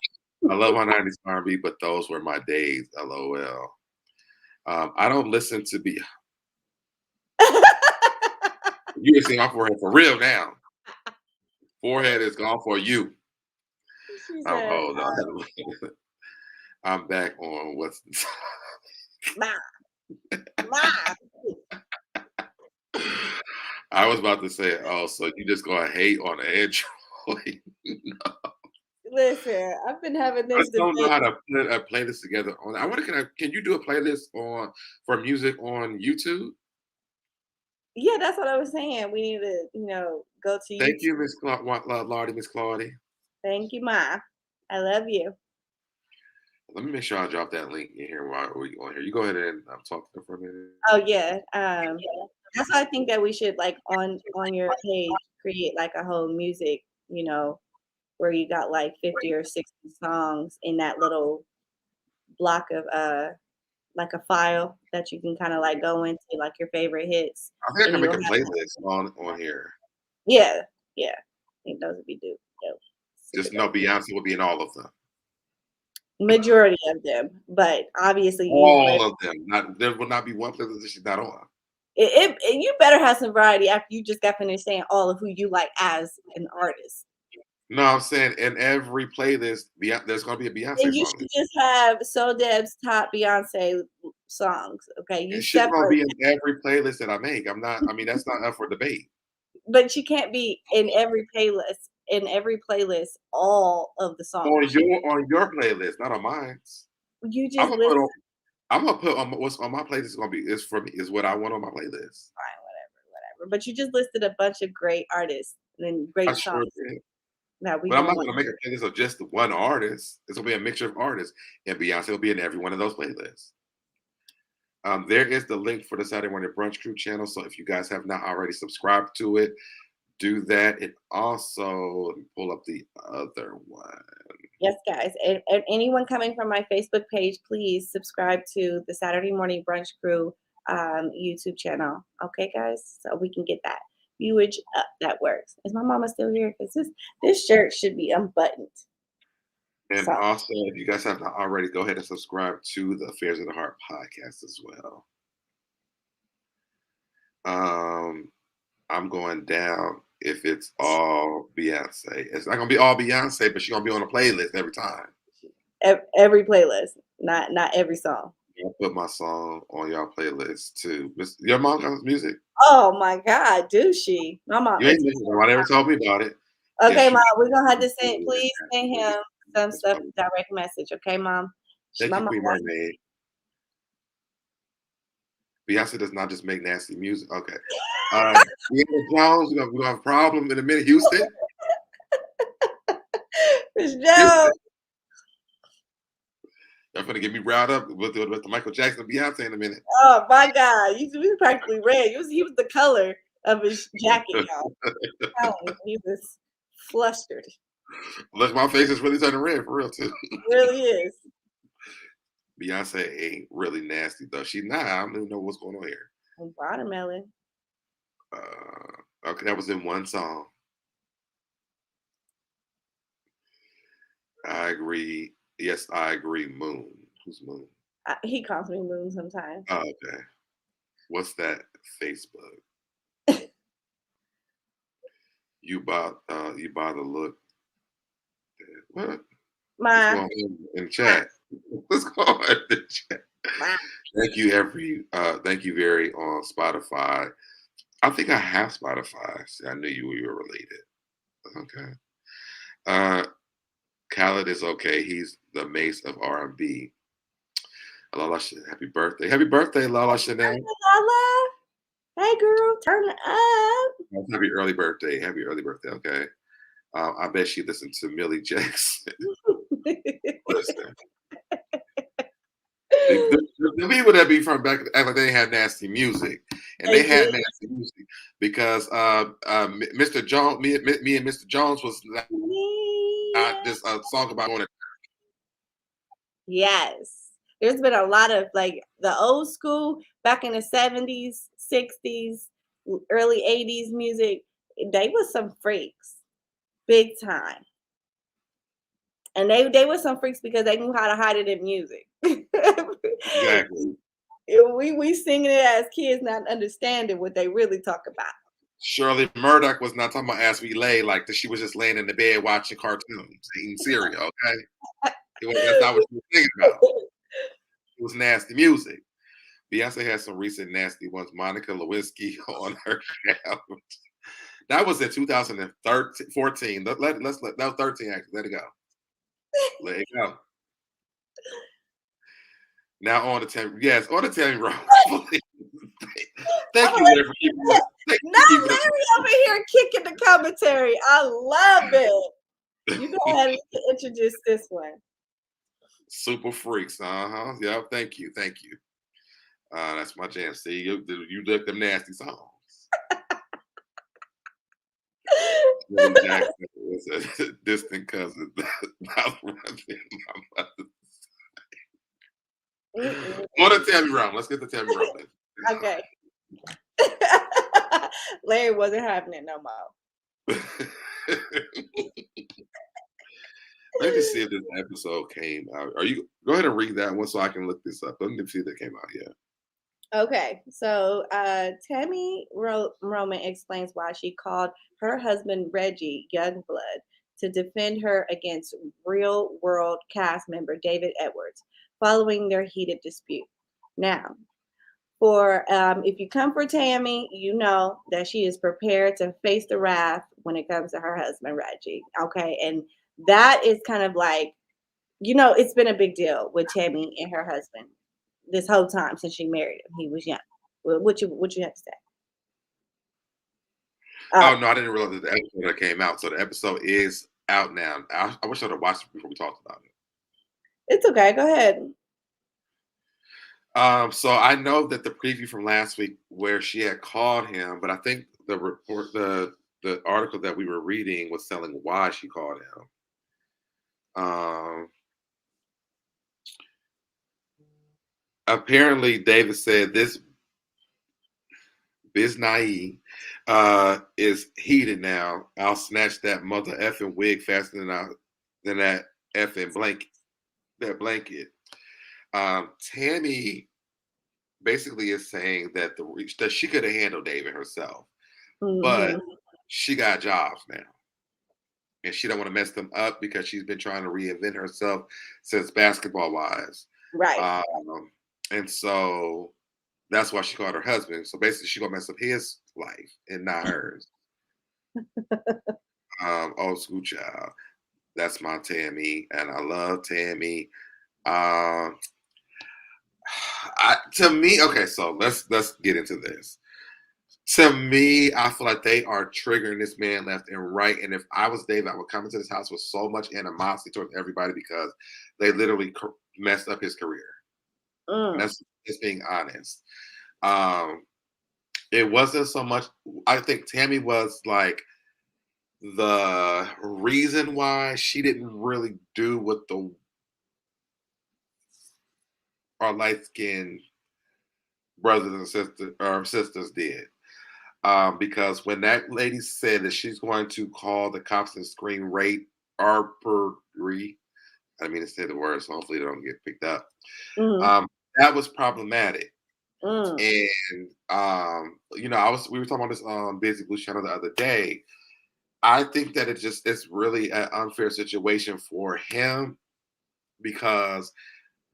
I love my 90s R&B, but those were my days. LOL. I don't listen to be. You can see my forehead for real now. Forehead is gone for you. Hold on. I'm back on what's. Mom. Mom. I was about to say, oh, so you just gonna hate on Android? No. Listen, I've been having I this just don't know debate. how to put a playlist together. On I wonder, can you do a playlist for music on YouTube? Yeah, that's what I was saying. We need to, go to Thank YouTube. you, Miss Claudie, Miss Claudie. Thank you, Ma. I love you. Let me make sure I drop that link in here while we're on here. You go ahead and talk to her for a minute. Oh yeah. That's why I think that we should on your page create like a whole music, where you got like 50 or 60 songs in that little block of like a file that you can kind of like go into like your favorite hits. I think I And can make you'll a have playlist on here. Yeah. I think those would be dope. Just know Beyonce will be in all of them. Majority of them, but obviously All of them. There will not be one playlist that she's not on. you better have some variety after you just got finished saying all of who you like as an artist. No, I'm saying in every playlist, there's going to be a Beyonce And you song. should just have SoDeb's top Beyonce songs. Okay, you She's going to separate, be in every playlist that I make. That's not up for debate. but you can't be in every playlist. In every playlist, all of the songs. On your playlist, not on mine. You just listen. I'm gonna put on what's on my playlist is gonna be is for me is what I want on my playlist. Fine, whatever. But you just listed a bunch of great artists and great songs. Sure did. That we But I'm not gonna make a playlist of just one artist. It's gonna be a mixture of artists, and Beyonce will be in every one of those playlists. There is the link for the Saturday Morning Brunch Crew channel. So if you guys have not already subscribed to it, do that. And also let me pull up the other one. Yes, guys. And anyone coming from my Facebook page, please subscribe to the Saturday Morning Brunch Crew YouTube channel. Okay, guys? So we can get that viewage up. That works. Is my mama still here? Because this shirt should be unbuttoned. And also, if you guys have not already, go ahead and subscribe to the Affairs of the Heart podcast as well. I'm going down if it's all Beyonce. It's not gonna be all Beyonce, but she's gonna be on a playlist every time. Every playlist, not every song. I'll put my song on y'all playlist too. Your mom got music? Oh my God, do she? My mom. You ain't nobody ever told me about it. Okay, yes, Mom, we're gonna have to please send him some stuff direct message. Okay, Mom. Thank you, Queen Mermaid. Beyonce does not just make nasty music. Okay. Jones, we're gonna have a problem in a minute. Houston. Miss Jones. Y'all gonna get me riled up with the Michael Jackson and Beyonce in a minute. Oh my God. He was practically red. He was the color of his jacket, y'all. He was flustered. Look, my face is really turning red for real too. It really is. Beyonce ain't really nasty though. She's not. I don't even know what's going on here. Watermelon. Okay, that was in one song. I agree. Yes, I agree. Moon. Who's Moon? He calls me Moon sometimes. Oh, okay. What's that? Facebook. You bought the look. What? What's going on in chat? What's going on in the chat? Thank you very on Spotify. I think I have Spotify. See, I knew you were related. Okay. Khaled is okay. He's the mace of R&B. Lala, happy birthday. Happy birthday, Lala Chanel. Lala. Hey, girl, turn it up. Happy early birthday. Happy early birthday, okay. I bet she listened to Millie Jackson. Listen. The people that be from back act like they had nasty music, and they had nasty music because Mr. Jones, me and Mr. Jones was not just a song about going to. Yes. There's been a lot of like the old school back in the 70s, 60s, early 80s music. They was some freaks, big time. And they were some freaks because they knew how to hide it in music. Exactly. We singing it as kids, not understanding what they really talk about. Shirley Murdoch was not talking about as we lay, like that. She was just laying in the bed watching cartoons, eating cereal. Okay, that's not what she was thinking about. It was nasty music. Beyonce had some recent nasty ones. Monica Lewinsky on her channel. That was in 2014. That was 13 actually. Let it go. Let it go. Now on to Tammy. Yes, on to Tammy Rose. Thank you, Larry, for keeping us. Now Larry over here kicking the commentary. I love it. You go ahead and introduce this one. Super Freaks. Uh-huh. Yeah, thank you. Thank you. That's my jam. See, you look them nasty songs. Willie Jackson was a distant cousin. On to Tammy Rose. Let's get to Tammy Rose. Okay. Larry wasn't having it no more. Let me see if this episode came out. Are you go ahead and read that one so I can look this up? Let me see if that came out yet. Okay, so Tammy Roman explains why she called her husband Reggie Youngblood to defend her against Real World cast member David Edwards following their heated dispute. Now, for if you come for Tammy, you know that she is prepared to face the wrath when it comes to her husband Reggie. Okay, and that is kind of like, it's been a big deal with Tammy and her husband this whole time since she married him. He was young. What you have to say? Oh no, I didn't realize that the episode that came out. So the episode is out now. I wish I'd have watched it before we talked about it. It's okay. Go ahead. So I know that the preview from last week where she had called him, but I think the report, the article that we were reading was telling why she called him. Apparently, David said this Biznai is heated now. I'll snatch that mother effing wig faster than that effing blanket. Tammy basically is saying that that she could have handled David herself, but she got jobs now, and she don't want to mess them up because she's been trying to reinvent herself since Basketball Wives, right? And so that's why she called her husband. So basically, she gonna mess up his life and not hers. Old school child. That's my Tammy, and I love Tammy. To me, okay, so let's get into this. To me, I feel like they are triggering this man left and right. And if I was David, I would come into this house with so much animosity towards everybody because they literally messed up his career. That's just being honest. It wasn't so much. I think Tammy was like the reason why she didn't really do what our light-skinned brothers and sisters did. Because when that lady said that she's going to call the cops and scream rape arpery, I mean to say the word, so hopefully they don't get picked up. That was problematic. And we were talking about this on Busy Blue channel the other day. I think that it's really an unfair situation for him because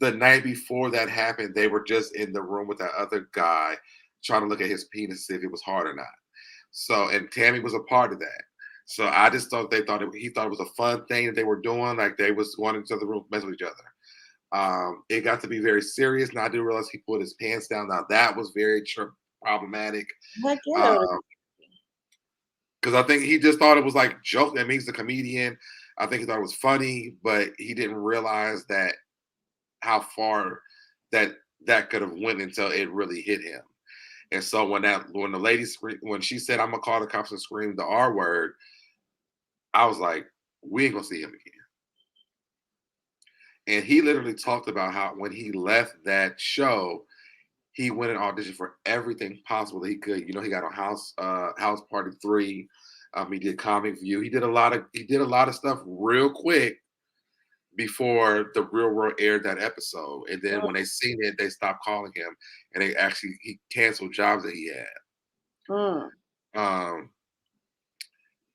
the night before that happened, they were just in the room with that other guy trying to look at his penis to see if it was hard or not. So, and Tammy was a part of that. So I just thought he thought it was a fun thing that they were doing, like they was going into the room messing with each other. It got to be very serious, and I didn't realize he put his pants down. Now that was very problematic. Because I think he just thought it was like joke. That means the comedian. I think he thought it was funny, but he didn't realize that how far that could have went until it really hit him. And so when the lady when she said, "I'm gonna call the cops and scream the R word," I was like, "We ain't gonna see him again." And he literally talked about how when he left that show, he went and auditioned for everything possible that he could. You know, he got on House Party 3. He did Comic View. He did a lot of stuff real quick before the Real World aired that episode. And then when they seen it, they stopped calling him, and he canceled jobs that he had. Um,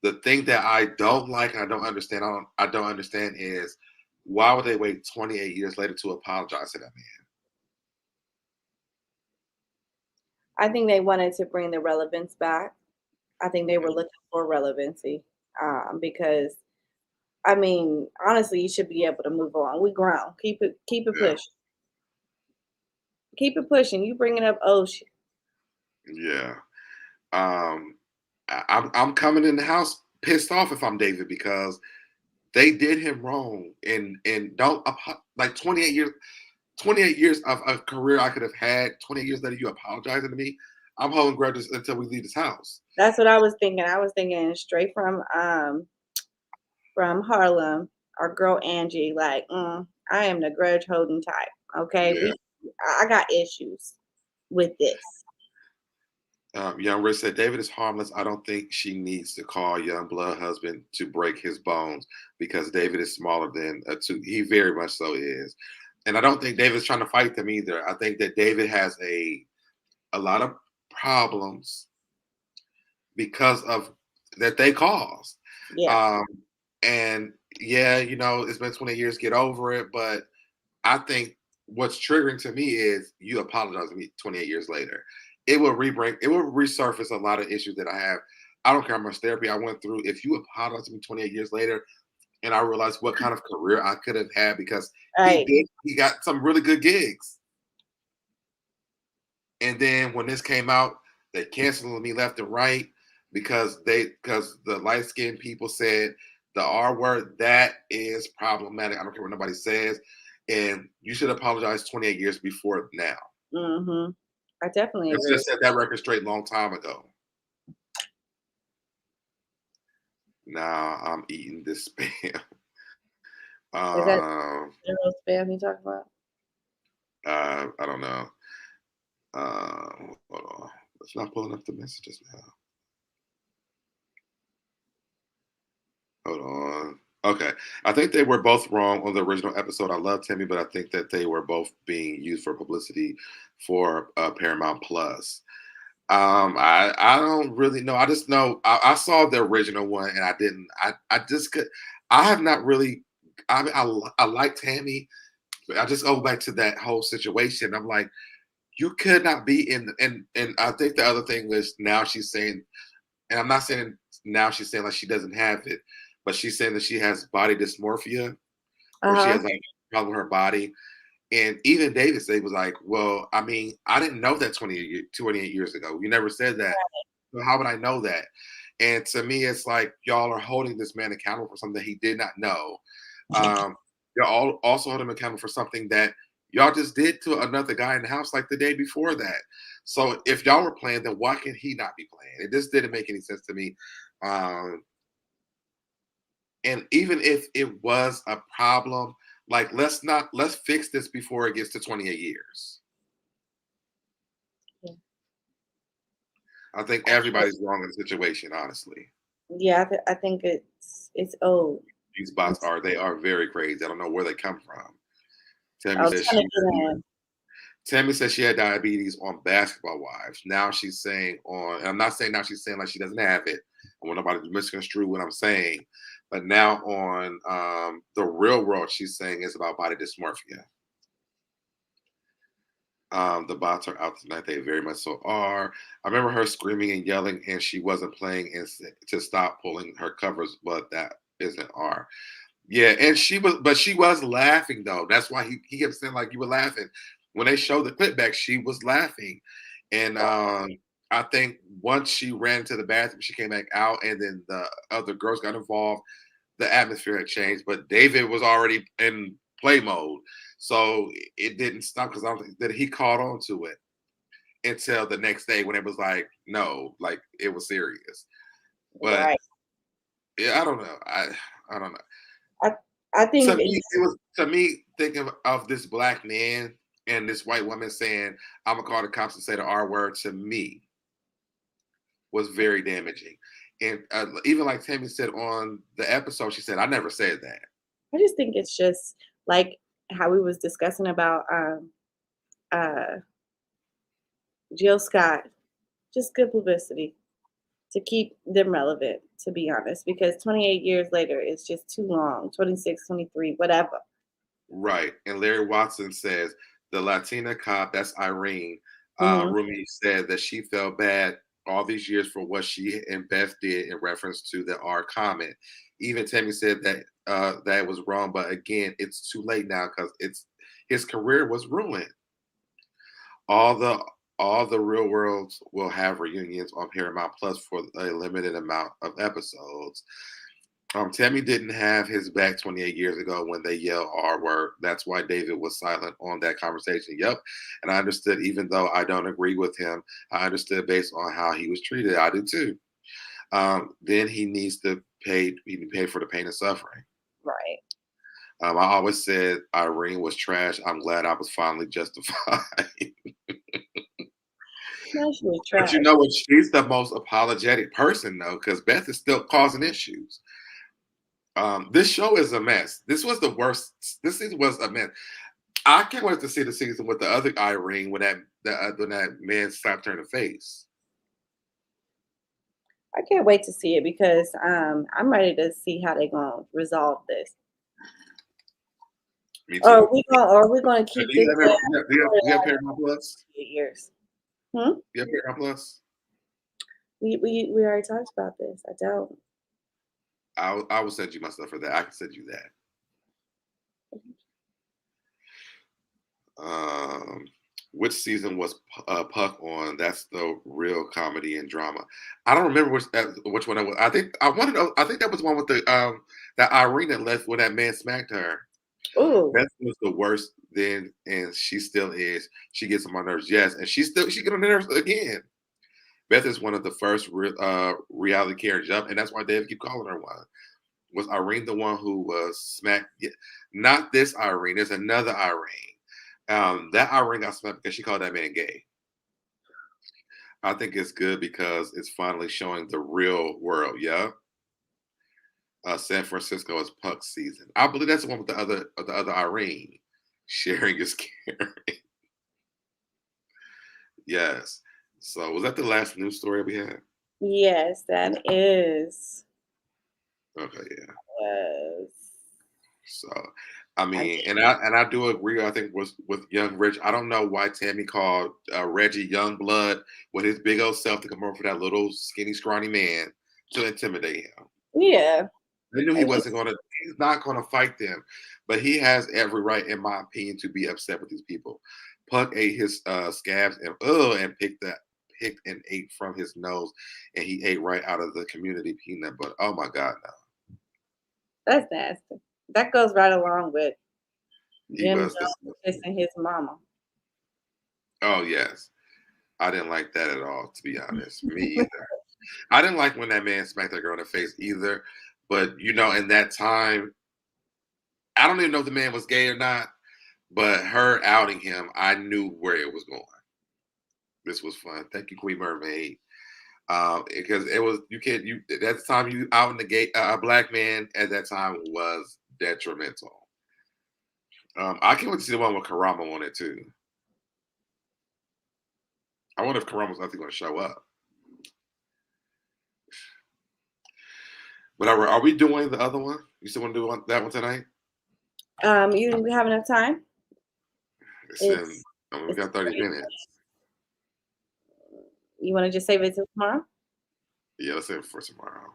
the thing that I don't like, and I don't understand is why would they wait 28 years later to apologize to that man? I think they wanted to bring the relevance back. I think they were looking for relevancy because, I mean, honestly, you should be able to move on. We grown. Keep it pushing. Keep it pushing. You bringing up shit. Yeah. I'm coming in the house pissed off if I'm David, because they did him wrong, and don't like 28 years of a career I could have had. 28 years later, you apologizing to me. I'm holding grudges until we leave this house. That's what I was thinking. I was thinking straight from Harlem, our girl Angie. Like, I am the grudge holding type. Okay, Yeah. I got issues with this. Young Rich said, "David is harmless. I don't think she needs to call Youngblood husband to break his bones, because David is smaller than a two." He very much so is. And I don't think David's trying to fight them either. I think that David has a lot of problems because of that they caused. Yeah. And yeah, you know, it's been 20 years, get over it. But I think what's triggering to me is you apologize to me 28 years later. It will resurface a lot of issues that I have. I don't care how much therapy I went through. If you apologize to me 28 years later, and I realized what kind of career I could have had, because Right. he got some really good gigs. And then when this came out, they canceled me left and right because the light skinned people said the R word. That is problematic. I don't care what nobody says. And you should apologize 28 years before now. Mm-hmm. I definitely agree. Just set that record straight a long time ago. Now I'm eating this spam. Is that the real spam you talk about? I don't know. Hold on. It's not pulling up the messages now. Hold on. Okay. I think they were both wrong on the original episode. I love Tammy, but I think that they were both being used for publicity for Paramount Plus. I don't really know. I just know I saw the original one, and I just could. I have not really. I like Tammy. But I just go back to that whole situation. I'm like, you could not be in. And I think the other thing was, now she's saying, and I'm not saying now she's saying like she doesn't have it, but she's saying that she has body dysmorphia, or she has like a problem with her body. And even David said, was like, well, I mean, I didn't know that 28 years ago. You never said that. So how would I know that? And to me, it's like, y'all are holding this man accountable for something that he did not know. You're all also holding him accountable for something that y'all just did to another guy in the house like the day before that. So if y'all were playing, then why can he not be playing? It just didn't make any sense to me. And even if it was a problem, like, let's fix this before it gets to 28 years. Yeah. I think everybody's wrong in the situation, honestly. Yeah, I think it's old. These bots are very crazy. I don't know where they come from. Tammy says she had diabetes on Basketball Wives. Now she's saying and I'm not saying now she's saying like she doesn't have it. I want nobody to misconstrue what I'm saying. But now on The Real World, she's saying it's about body dysmorphia. The bots are out tonight. They very much so are. I remember her screaming and yelling, and she wasn't playing and to stop pulling her covers, but that isn't R. Yeah, and she was laughing though. That's why he kept saying like, you were laughing. When they showed the clip back, she was laughing. And I think once she ran to the bathroom, she came back out, and then the other girls got involved. The atmosphere had changed, but David was already in play mode. So it didn't stop because I don't think that he caught on to it until the next day when it was like, no, like it was serious. But Right. yeah, I don't know. I don't know. I I To think me, it was to me thinking of this black man and this white woman saying, "I'm gonna call the cops and say the R word" to me was very damaging. And even like Tammy said on the episode, she said, "I never said that." I just think it's just like how we was discussing about uh Jill Scott. Just good publicity to keep them relevant, to be honest, because 28 years later is just too long. 26, 23, whatever. Right. And Larry Watson says the Latina cop, that's Irene. Hmm. Rumi said that she felt bad all these years for what she and Beth did in reference to the R comment. Even Tammy said that that was wrong, but again, it's too late now because it's his career was ruined. All the all the real worlds will have reunions on Paramount Plus for a limited amount of episodes. Tammy didn't have his back 28 years ago when they yelled R word. That's why David was silent on that conversation. Yep. And I understood, even though I don't agree with him, I understood based on how he was treated. I do too. Then he needs to pay for the pain and suffering. Right. I always said Irene was trash. I'm glad I was finally justified. No, she was But trash. you know what? She's the most apologetic person, though, because Beth is still causing issues. This show is a mess. This was the worst. This season was a mess. I can't wait to see the season with the other Irene when that man slapped her in the face. I can't wait to see it because I'm ready to see how they're gonna resolve this. Me too. Or we're gonna Do keep this you have Paramount Plus? 8 years. You have Paramount Plus? We already talked about this. I don't. I will send you my stuff for that. I can send you that. Which season was Puck on? That's the real comedy and drama. I don't remember which one it was. I think I think that was one with the that Irene that left when that man smacked her. Ooh. Beth was the worst then, and she still is. She gets on my nerves, yes, and she get on the nerves again. Beth is one of the first reality characters up, and that's why David keep calling her one. Was Irene the one who was smacked? Yeah. Not this Irene. There's another Irene. That Irene got smacked because she called that man gay. I think it's good because it's finally showing the real world. Yeah. San Francisco is Puck season. I believe that's the one with the other Irene. Sharing is caring. Yes. So was that the last news story we had? Yes, that is. Okay, yeah. Was. So I mean, and I do agree. I think with Young Rich. I don't know why Tammy called Reggie Youngblood with his big old self to come over for that little skinny, scrawny man to intimidate him. Yeah. They knew he's not gonna fight them, but he has every right, in my opinion, to be upset with these people. Puck ate his scabs and picked and ate from his nose, and he ate right out of the community peanut butter. Oh my God, no. That's nasty. That goes right along with He Jim was Jones kissing his mama. Oh yes. I didn't like that at all, to be honest. Me either. I didn't like when that man smacked that girl in the face either. But in that time, I don't even know if the man was gay or not, but her outing him, I knew where it was going. This was fun. Thank you, Queen Mermaid. Because it was at the time you out in the gay a black man at that time was detrimental. I can't wait to see the one with Karama on it too. I wonder if Karama's actually going to show up. But are we doing the other one? You still want to do that one tonight? You think we have enough time? We got 30 minutes. You want to just save it till tomorrow? Yeah, let's save it for tomorrow.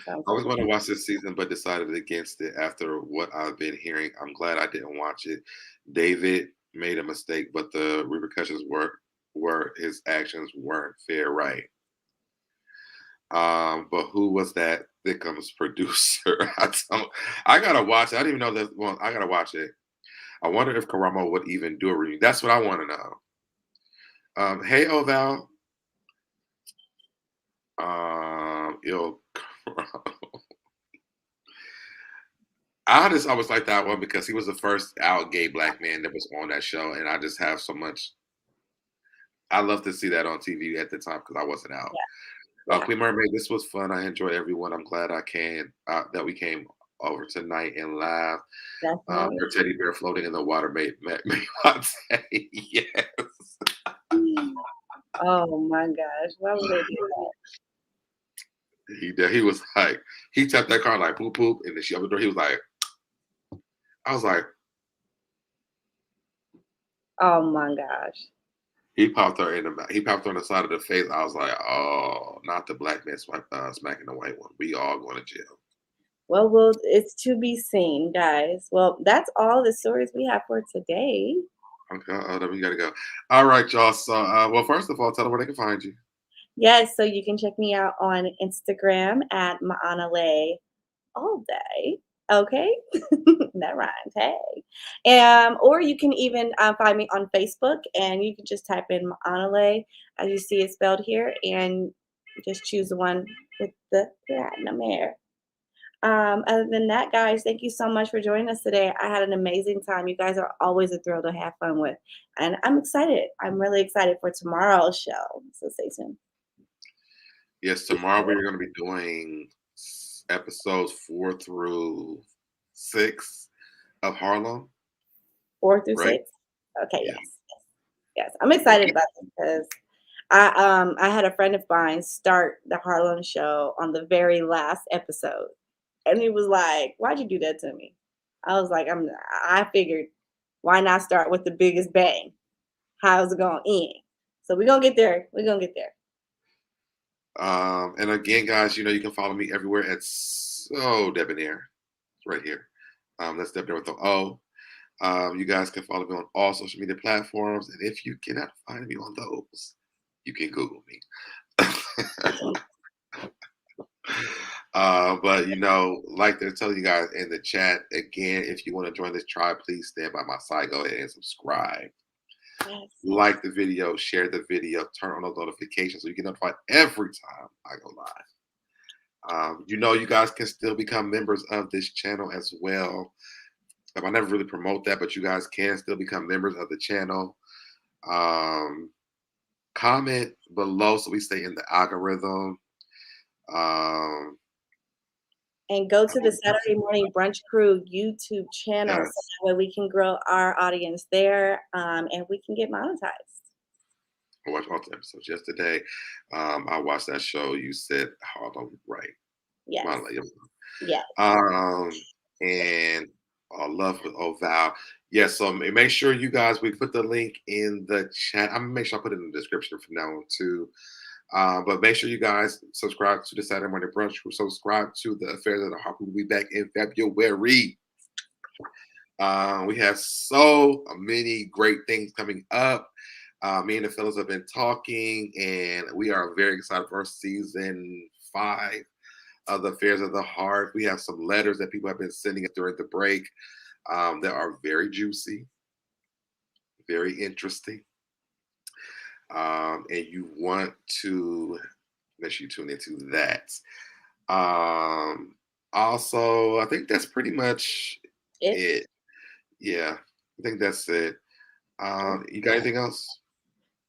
All right, I was going to watch this season, but decided against it after what I've been hearing. I'm glad I didn't watch it. David made a mistake, but the repercussions were his actions weren't fair, right? But who was that Thickums producer? I gotta watch it. I didn't even know that one. I gotta watch it. I wonder if Karamo would even do a review. That's what I want to know. Hey, Oval. Yo, I just always like that one because he was the first out gay black man that was on that show, and I just have so much. I love to see that on TV at the time because I wasn't out. Yeah. Queen Mermaid, this was fun. I enjoy everyone. I'm glad that we came over tonight and laughed. Definitely. Her teddy bear floating in the water made my day. Yes. Oh my gosh, why would they do that? He did. He was like, he tapped that car like poop poop, and then she opened the door. He was like, I was like, Oh my gosh. he popped her in the side of the face. I was like, oh, not the black man smacking the white one. We all going to jail. Well, it's to be seen, guys. Well, that's all the stories we have for today. Okay, then we gotta go. All right, y'all. So, well, first of all, tell them where they can find you. Yes, so you can check me out on Instagram at Maanale all day. Okay, that rhymes. Hey, or you can even find me on Facebook, and you can just type in Maanale as you see it spelled here, and just choose the one with the platinum hair. Other than that, guys, thank you so much for joining us today. I had an amazing time. You guys are always a thrill to have fun with, and I'm excited. I'm really excited for tomorrow's show. So stay tuned. Yes, tomorrow we're going to be doing episodes 4 through 6 of Harlem. 4 through Right? 6. Okay, Yeah. yes. I'm excited about this because I had a friend of mine start the Harlem show on the very last episode, and he was like, "Why'd you do that to me?" I was like, I figured, why not start with the biggest bang? How's it gonna end? So we're gonna get there. We're gonna get there. And again, guys, you can follow me everywhere at SoDebNair. It's right here. That's Debonair with the O. You guys can follow me on all social media platforms, and if you cannot find me on those, you can Google me. But like they're telling you guys in the chat, again, if you want to join this tribe, please stand by my side. Go ahead and subscribe. Yes. Like the video, share the video, turn on those notifications so you get notified every time I go live. You guys can still become members of this channel as well. I never really promote that, but you guys can still become members of the channel. Comment below so we stay in the algorithm. And go to the Saturday Morning Brunch Crew YouTube channel so that way we can grow our audience there, and we can get monetized. I watched all the episodes yesterday. I watched that show. You said Harlem, right? Yes. Yeah. And love with Oval. Yes. So make sure you guys, we put the link in the chat. I'm gonna make sure I put it in the description from now on too. But make sure you guys subscribe to the Saturday Morning Brunch. Subscribe to the Affairs of the Heart. We'll be back in February. We have so many great things coming up. Me and the fellas have been talking, and we are very excited for season 5 of the Affairs of the Heart. We have some letters that people have been sending us during the break that are very juicy, very interesting. And you want to make sure you tune into that. Also, I think that's pretty much it. Yeah, I think that's it. You got anything else?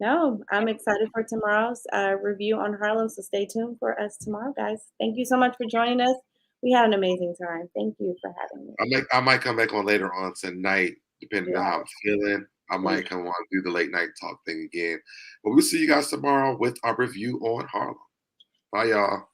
No, I'm excited for tomorrow's review on Harlem, so stay tuned for us tomorrow, guys. Thank you so much for joining us. We had an amazing time. Thank you for having me. I might come back on later on tonight, depending on how I'm feeling. I might come on and do the late night talk thing again. But we'll see you guys tomorrow with our review on Harlem. Bye, y'all.